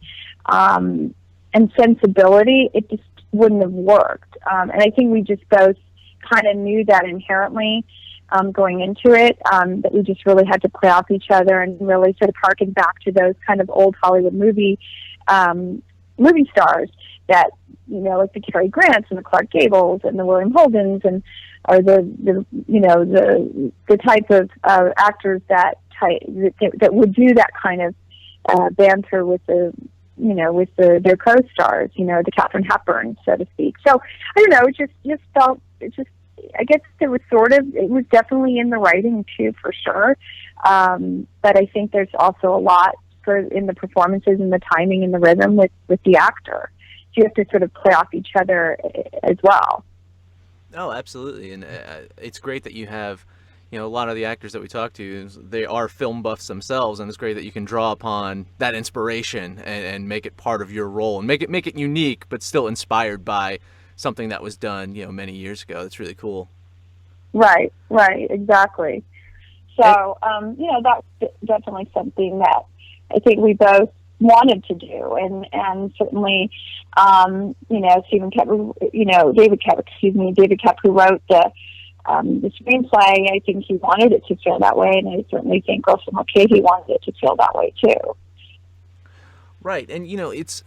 sensibility, it just wouldn't have worked. And I think we just both kind of knew that inherently going into it, that we just really had to play off each other and really sort of harken back to those kind of old Hollywood movie stars that, like the Cary Grants and the Clark Gables and the William Holdens and or the type of actors that would do that kind of banter with their co-stars, the Katharine Hepburn, so to speak. So I don't know, I guess it was definitely in the writing too, for sure. But I think there's also a lot in the performances and the timing and the rhythm with the actor. So you have to sort of play off each other as well. Oh, absolutely. And it's great that you have, a lot of the actors that we talk to, they are film buffs themselves, and it's great that you can draw upon that inspiration and make it part of your role and make it unique, but still inspired by something that was done, many years ago. That's really cool. Right, exactly. So, that's definitely something that I think we both wanted to do, and certainly, David Koepp, who wrote the screenplay, I think he wanted it to feel that way, and I certainly think Russell Mulcahy wanted it to feel that way too. Right, and it's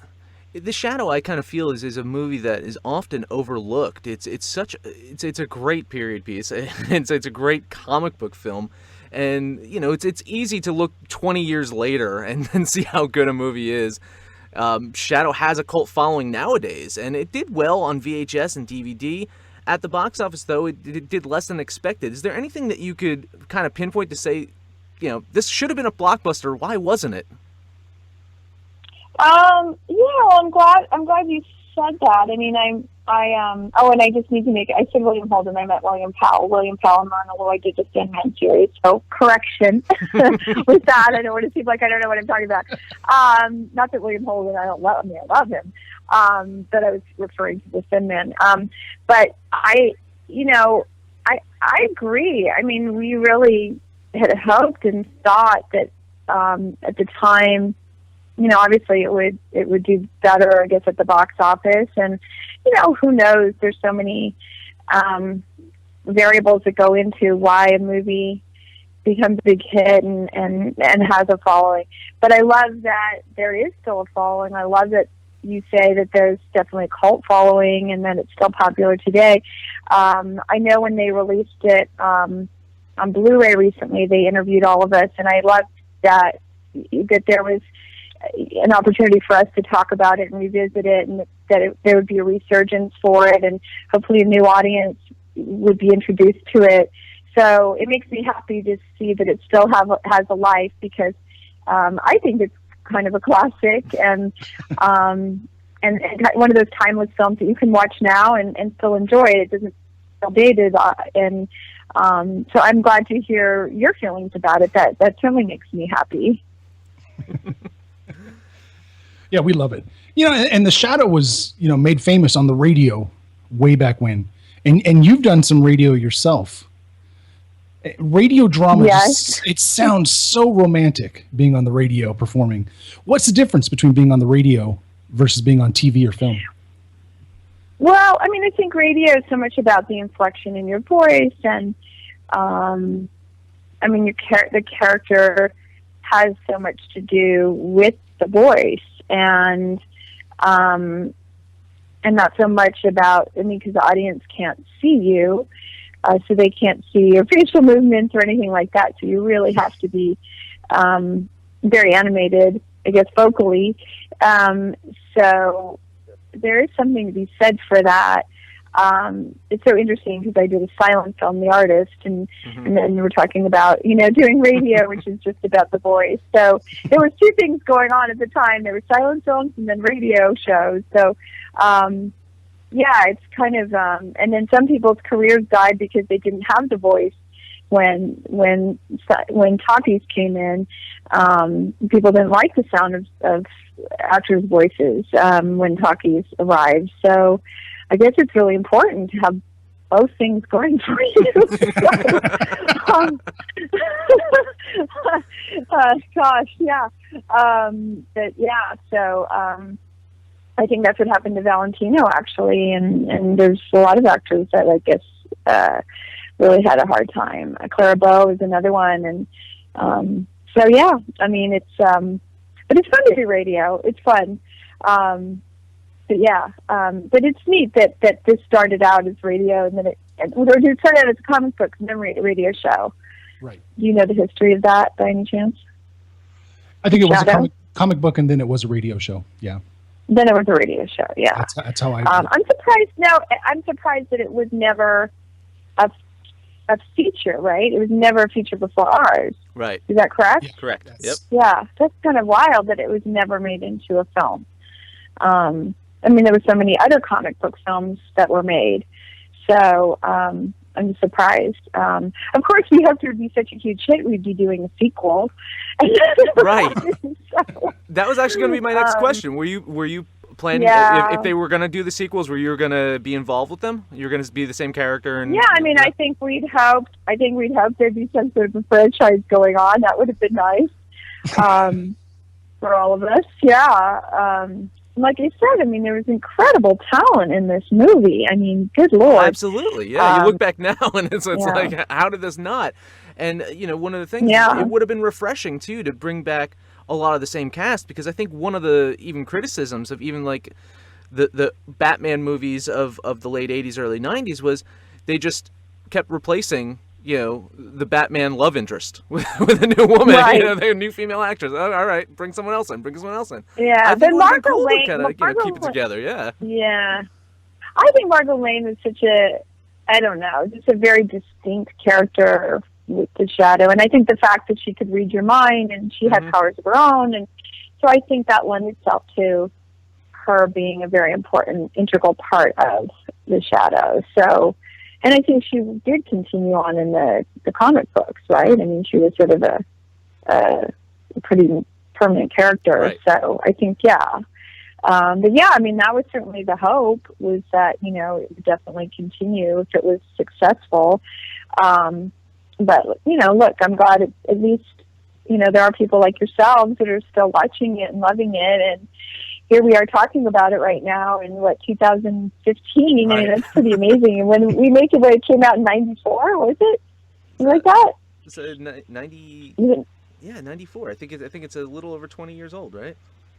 The Shadow, I kind of feel is a movie that is often overlooked. It's a great period piece. It's a great comic book film. And, it's easy to look 20 years later and see how good a movie is. Shadow has a cult following nowadays, and it did well on VHS and DVD. At the box office, though, it did less than expected. Is there anything that you could kind of pinpoint to say, this should have been a blockbuster? Why wasn't it? I'm glad you said that. I mean, Oh, and I just need to I said William Holden, I meant William Powell. William Powell and Myrna Loy did the Thin Man series, so correction with that. I don't want to seem like I don't know what I'm talking about. Not that William Holden, I love him. But I was referring to the Thin Man. But I agree. I mean, we really had hoped and thought that at the time, obviously it would do better, I guess, at the box office. And, who knows? There's so many variables that go into why a movie becomes a big hit and has a following. But I love that there is still a following. I love that you say that there's definitely a cult following and that it's still popular today. I know when they released it on Blu-ray recently, they interviewed all of us, and I loved that there was an opportunity for us to talk about it and revisit it, and that there would be a resurgence for it, and hopefully a new audience would be introduced to it. So it makes me happy to see that it still has a life, because I think it's kind of a classic and one of those timeless films that you can watch now and still enjoy. It doesn't feel dated, and so I'm glad to hear your feelings about it. That certainly makes me happy. Yeah, we love it. And The Shadow was, made famous on the radio way back when. And you've done some radio yourself. Radio drama, yes. It sounds so romantic being on the radio performing. What's the difference between being on the radio versus being on TV or film? Well, I mean, I think radio is so much about the inflection in your voice, and I mean, the character has so much to do with the voice, and not so much about, because the audience can't see you, so they can't see your facial movements or anything like that. So you really have to be very animated, I guess, vocally. So there is something to be said for that. It's so interesting because I did a silent film, The Artist, and then we're talking about, doing radio, which is just about the voice. So there was two things going on at the time. There were silent films and then radio shows. So, yeah, it's kind of, and then some people's careers died because they didn't have the voice when talkies came in. People didn't like the sound of actors' voices when talkies arrived. So I guess it's really important to have both things going for you. Gosh, yeah. But yeah, so I think that's what happened to Valentino, actually, and there's a lot of actors that I guess really had a hard time. Clara Bow is another one, and so yeah, I mean, it's but it's fun to do radio. It's fun. But yeah, but it's neat that this started out as radio, and then it started out as a comic book and then radio show. Right. Do you know the history of that by any chance? I think it was a comic book, and then it was a radio show. Yeah. Then it was a radio show. Yeah. That's how I. I'm surprised. No, I'm surprised that it was never a feature. Right. It was never a feature before ours. Right. Is that correct? Yeah, correct. Yep. Yeah, that's kind of wild that it was never made into a film. I mean, there were so many other comic book films that were made, so I'm just surprised. Of course, we hoped it would be such a huge hit, we'd be doing a sequel. Right. So, that was actually going to be my next question. Were you planning, if they were going to do the sequels, were you going to be involved with them? You're going to be the same character? And, yeah, I mean, I think we'd hoped there'd be some sort of a franchise going on. That would have been nice for all of us. Yeah. Like I said, I mean, there was incredible talent in this movie. I mean, good Lord. Absolutely, yeah. You look back now, and it's like, how did this not? And, one of the things, it would have been refreshing, too, to bring back a lot of the same cast, because I think one of the even criticisms of even, like, the Batman movies of the late 80s, early 90s was they just kept replacing the Batman love interest with a new woman, right. They're a new female actress. Oh, all right, bring someone else in. Yeah, but Margot cool Lane, to keep it together. Yeah. Yeah, I think Margot Lane was such just a very distinct character with the Shadow, and I think the fact that she could read your mind and she had powers of her own, and so I think that lent itself to her being a very important, integral part of the Shadow. So, and I think she did continue on in the comic books, right? I mean, she was sort of a pretty permanent character. Right. So I think, yeah. But yeah, I mean, that was certainly the hope, was that, you know, it would definitely continue if it was successful. But, you know, look, I'm glad at least, you know, there are people like yourselves that are still watching it and loving it. And here we are talking about it right now in, 2015. Right. I mean, that's pretty amazing. And when we make it, when it came out in 94, was it? Something like that? So 90, Even, yeah, 94. I think it's a little over 20 years old, right?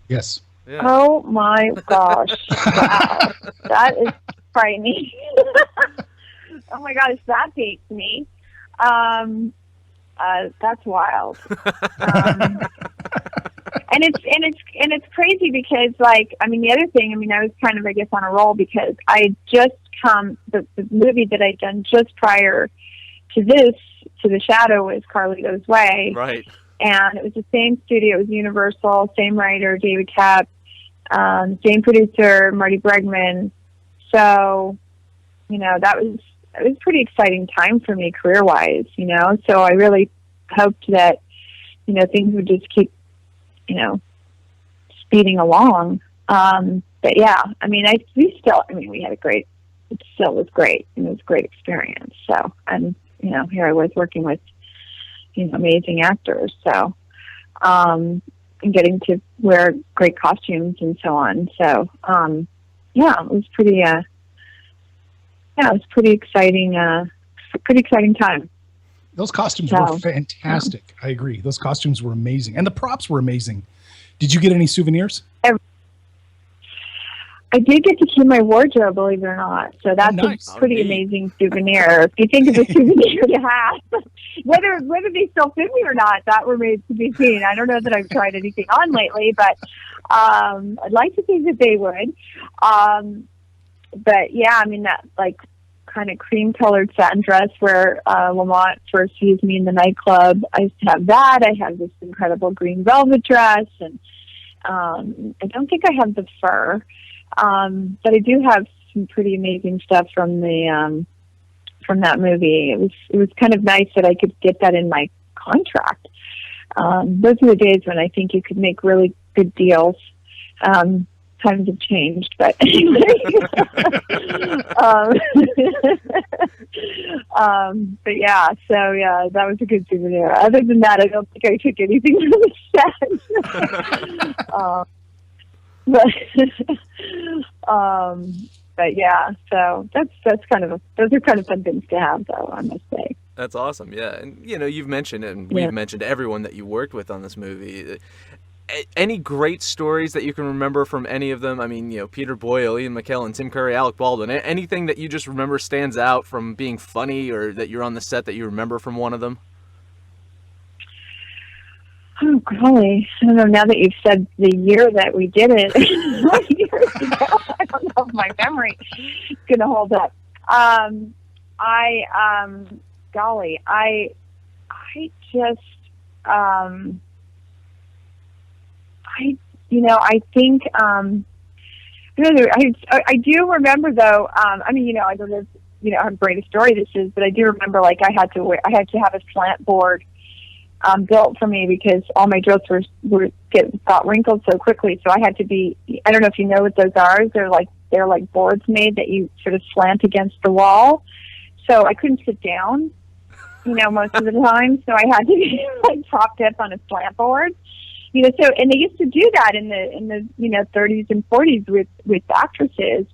Yes. Yeah. Oh my gosh. Wow. That is frightening. Oh my gosh, that dates me. That's wild. And it's crazy because, like, I mean, the other thing, I mean, I was kind of, I guess, on a roll because I had just the movie that I'd done just prior to this, to The Shadow, was Carlito's Way. Right. And it was the same studio, it was Universal, same writer, David Koepp, same producer, Marty Bregman. So, you know, it was a pretty exciting time for me career-wise, you know. So I really hoped that, you know, things would just keep, you know, speeding along. But yeah, I mean, we had it still was great. And it was a great experience. So, and, you know, here I was working with, you know, amazing actors. So, and getting to wear great costumes and so on. So, yeah, it was pretty exciting, pretty exciting time. Those costumes were fantastic. I agree. Those costumes were amazing. And the props were amazing. Did you get any souvenirs? I did get to keep my wardrobe, believe it or not. So that's nice. a pretty amazing souvenir. If you think of a souvenir to have, whether they still fit me or not, that remains to be seen. I don't know that I've tried anything on lately, but I'd like to think that they would. But yeah, I mean, that, like, kind of cream-colored satin dress where Lamont first sees me in the nightclub. I used to have that. I have this incredible green velvet dress, and I don't think I have the fur, but I do have some pretty amazing stuff from that movie. It was kind of nice that I could get that in my contract. Those are the days when I think you could make really good deals. Times have changed, but anyway. But yeah, so yeah, that was a good souvenir. Other than that, I don't think I took anything from the set. But yeah, so those are kind of fun things to have, though, I must say. That's awesome. Yeah. And, you know, you've mentioned, and we've mentioned everyone that you worked with on this movie. Any great stories that you can remember from any of them? I mean, you know, Peter Boyle, Ian McKellen, Tim Curry, Alec Baldwin. Anything that you just remember stands out from being funny, or that you're on the set that you remember from one of them? Oh, golly. I don't know, now that you've said the year that we did it, years ago, I don't know if my memory is going to hold up. I think, I do remember, though, I mean, you know, I don't know, you know, how great a story this is, but I do remember, like, I had to have a slant board built for me because all my drills got wrinkled so quickly. So I had to be, I don't know if you know what those are. They're like boards made that you sort of slant against the wall. So I couldn't sit down, you know, most of the time. So I had to be like propped up on a slant board. You know, so, and they used to do that in the you know, 30s and 40s with actresses.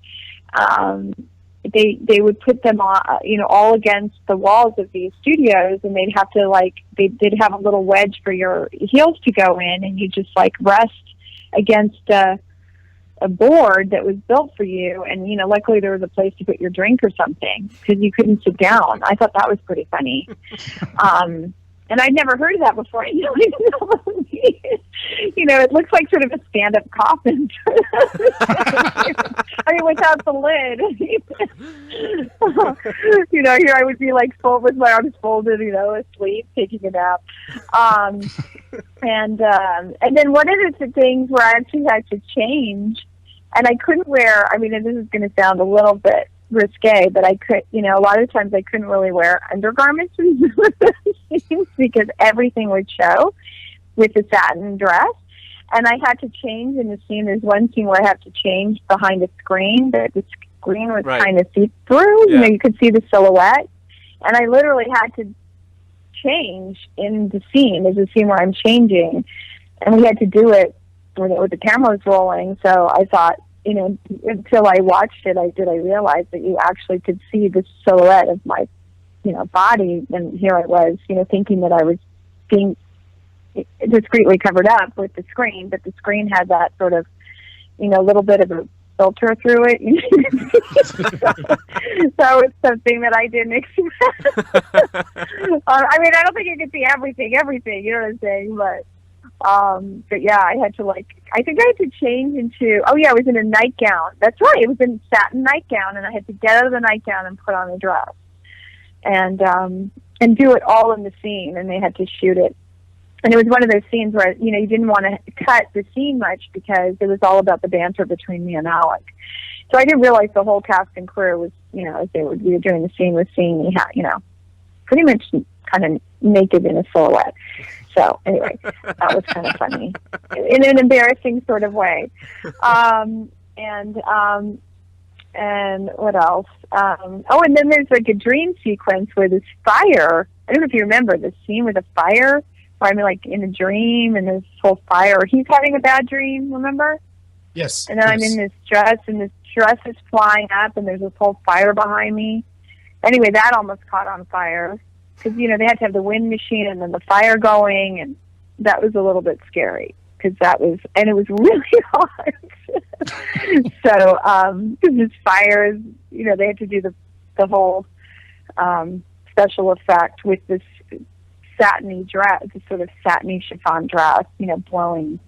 They would put them on, you know, all against the walls of these studios, and they'd have to, like, they'd have a little wedge for your heels to go in, and you just, like, rest against a board that was built for you. And, you know, luckily there was a place to put your drink or something because you couldn't sit down. I thought that was pretty funny. And I'd never heard of that before. You know, it looks like sort of a stand-up coffin. I mean, without the lid. You know, here I would be like full with my arms folded, you know, asleep, taking a nap. And then one of the things where I actually had to change And I couldn't wear, I mean, and this is going to sound a little bit risque, but I could, you know, a lot of times I couldn't really wear undergarments in the scenes because everything would show with the satin dress. And I had to change in the scene. There's one scene where I have to change behind a screen, but the screen was kind of see-through. You know, you could see the silhouette. And I literally had to change in the scene. There's a scene where I'm changing, and we had to do it with the camera was rolling. So I thought, you know, until I watched it, I realized that you actually could see the silhouette of my, you know, body. And here I was, you know, thinking that I was being discreetly covered up with the screen, but the screen had that sort of, you know, little bit of a filter through it. So it's something that I didn't expect. I mean, I don't think you can see everything, you know what I'm saying? But yeah, I had to I think I had to change into, I was in a nightgown. That's right. It was in a satin nightgown, and I had to get out of the nightgown and put on a dress and do it all in the scene, and they had to shoot it. And it was one of those scenes where, you know, you didn't want to cut the scene much because it was all about the banter between me and Alec. So I didn't realize the whole cast and crew was, you know, as we were doing the scene, was seeing me, you know, pretty much kind of naked in a silhouette. So anyway, that was kind of funny in an embarrassing sort of way. And what else? And then there's like a dream sequence where this fire, I don't know if you remember the scene with the fire, where I'm like in a dream and there's this whole fire. He's having a bad dream, remember? Yes. And then I'm in this dress, and this dress is flying up, and there's this whole fire behind me. Anyway, that almost caught on fire because, you know, they had to have the wind machine and then the fire going, and that was a little bit scary because and it was really hot. So, because this fire, you know, they had to do the whole special effect with this satiny dress, this sort of satiny chiffon dress, you know, blowing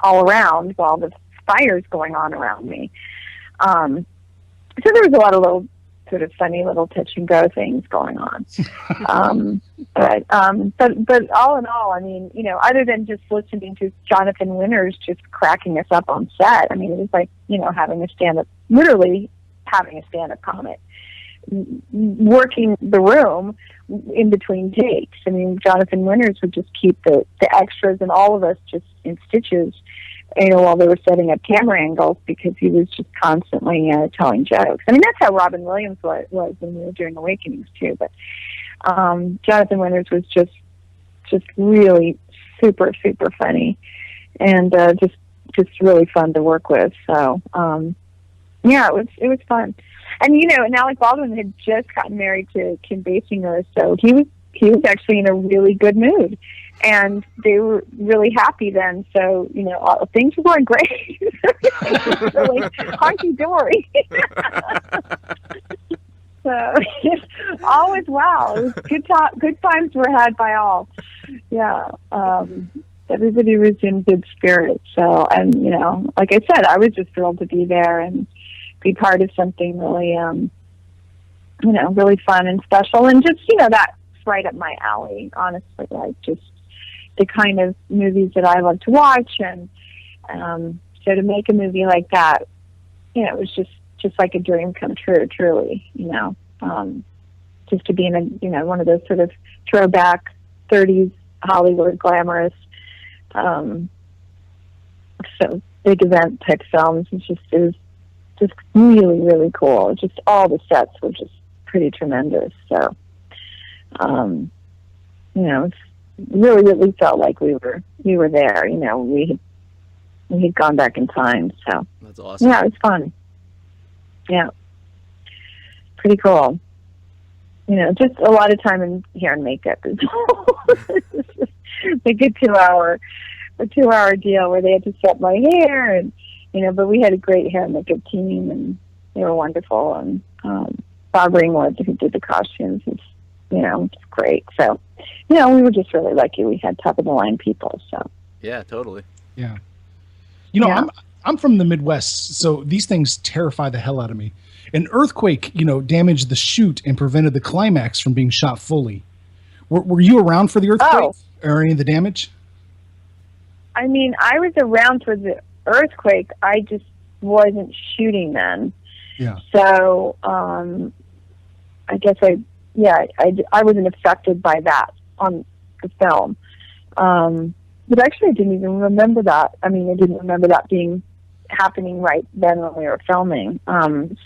all around while the fire's going on around me. So there was a lot of little sort of funny little touch and go things going on. But all in all, I mean, you know, other than just listening to Jonathan Winters just cracking us up on set, I mean, it was like, you know, literally having a stand-up comic, working the room in between takes. I mean, Jonathan Winters would just keep the extras and all of us just in stitches, you know, while they were setting up camera angles because he was just constantly telling jokes. I mean, that's how Robin Williams was when we were doing Awakenings too. But Jonathan Winters was just really super, super funny and just really fun to work with. So yeah, it was fun. And, you know, and Alec Baldwin had just gotten married to Kim Basinger, so he was actually in a really good mood. And they were really happy then, so, you know, things were going great. Really hunky-dory. So, all was well. It was good times were had by all. Yeah. Everybody was in good spirits. So, and, you know, like I said, I was just thrilled to be there and be part of something really, you know, really fun and special. And just, you know, that's right up my alley, honestly. Like, just the kind of movies that I love to watch. And so to make a movie like that, you know, it was just like a dream come true, truly, you know. Just to be in a, you know, one of those sort of throwback 30s Hollywood glamorous, so big event type films. It was just really, really cool. Just all the sets were just pretty tremendous. So, you know, it really, really felt like we were there. You know, we had gone back in time. So that's awesome. Yeah, it was fun. Yeah, pretty cool. You know, just a lot of time in hair and makeup as well. Like a 2 hour deal where they had to set my hair, and you know, but we had a great hair and makeup team, and they were wonderful. And Bob Ringwood, who did the costumes, is, you know, great. So, you know, we were just really lucky. We had top of the line people. So yeah, totally. Yeah. You know, Yeah. I'm from the Midwest, so these things terrify the hell out of me. An earthquake, you know, damaged the shoot and prevented the climax from being shot fully. Were you around for the earthquake or any of the damage? I mean, I was around for the earthquake. I just wasn't shooting then. Yeah. So I guess I wasn't affected by that on the film. But actually, I didn't even remember that. I mean, I didn't remember that being happening right then when we were filming.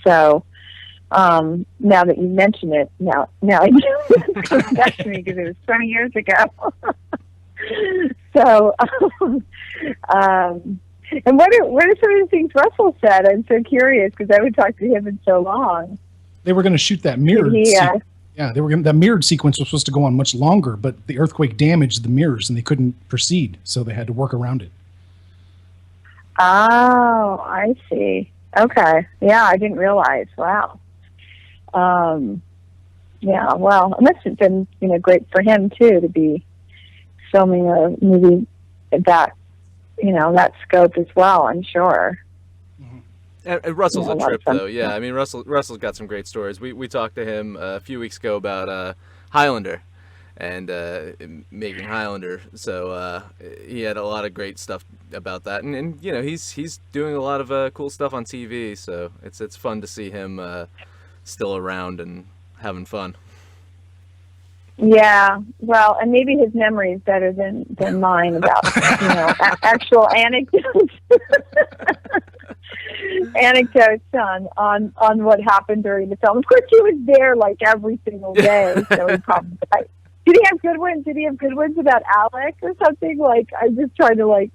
So now that you mention it, now I do. It's coming back to me because it was 20 years ago. So, and what are some of the things Russell said? I'm so curious because I haven't talked to him in so long. They were going to shoot that mirrored. That mirrored sequence was supposed to go on much longer, but the earthquake damaged the mirrors and they couldn't proceed, so they had to work around it. Oh, I see. Okay. Yeah, I didn't realize. Wow. Yeah, well, it must have been, great for him too to be filming a movie that, that scope as well, I'm sure. And Russell's a trip, though. Yeah, I mean, Russell's got some great stories. We talked to him a few weeks ago about Highlander and making Highlander. So he had a lot of great stuff about that. And he's doing a lot of cool stuff on TV. So it's fun to see him still around and having fun. Yeah, well, and maybe his memory is better than mine about actual anecdotes. Anecdotes on what happened during the film. Of course, he was there like every single day, so he probably. Did he have good ones? Did he have good ones about Alec or something? Like, I'm just trying to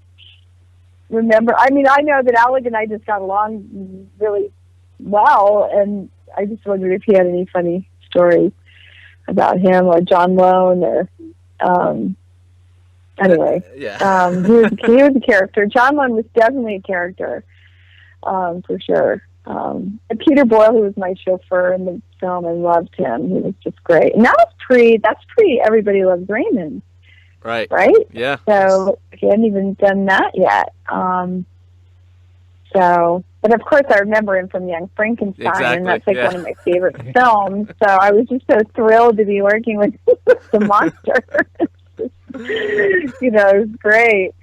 remember. I mean, I know that Alec and I just got along really well, and I just wondered if he had any funny stories about him or John Lone or anyway. Yeah. He was a character. John Lone was definitely a character, for sure. And Peter Boyle, who was my chauffeur in the film, I loved him. He was just great. And that's pre Everybody Loves Raymond. Right. Right? Yeah. So he hadn't even done that yet. But of course I remember him from Young Frankenstein, exactly. And that's one of my favorite films. So I was just so thrilled to be working with the monster. It was great.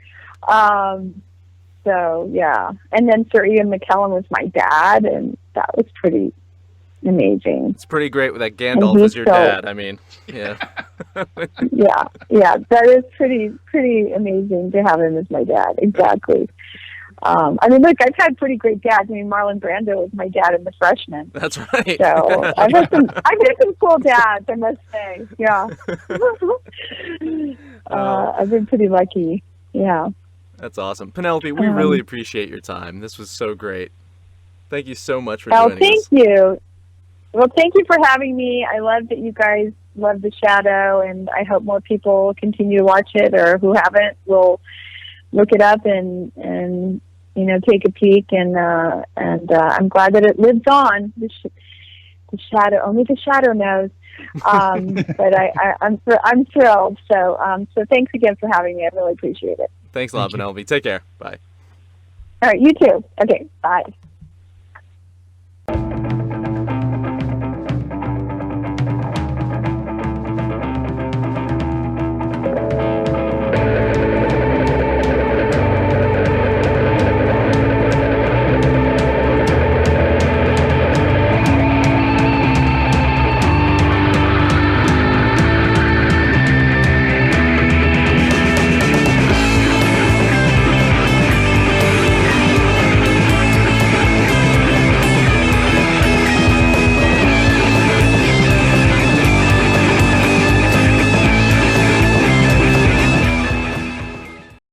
So yeah, and then Sir Ian McKellen was my dad, and that was pretty amazing. It's pretty great with that Gandalf as your dad. I mean, yeah. yeah, that is pretty amazing to have him as my dad. Exactly. I mean, look, I've had pretty great dads. I mean, Marlon Brando was my dad in The Freshman. That's right. So I've had some cool dads, I must say. Yeah. I've been pretty lucky. Yeah. That's awesome. Penelope, we really appreciate your time. This was so great. Thank you so much for joining us. Thank you. Well, thank you for having me. I love that you guys love The Shadow, and I hope more people continue to watch it, or who haven't will look it up and take a peek. And I'm glad that it lives on. The Shadow, only The Shadow knows. But I'm thrilled. So thanks again for having me. I really appreciate it. Thanks a lot, Penelope. Take care. Bye. All right, you too. Okay, bye.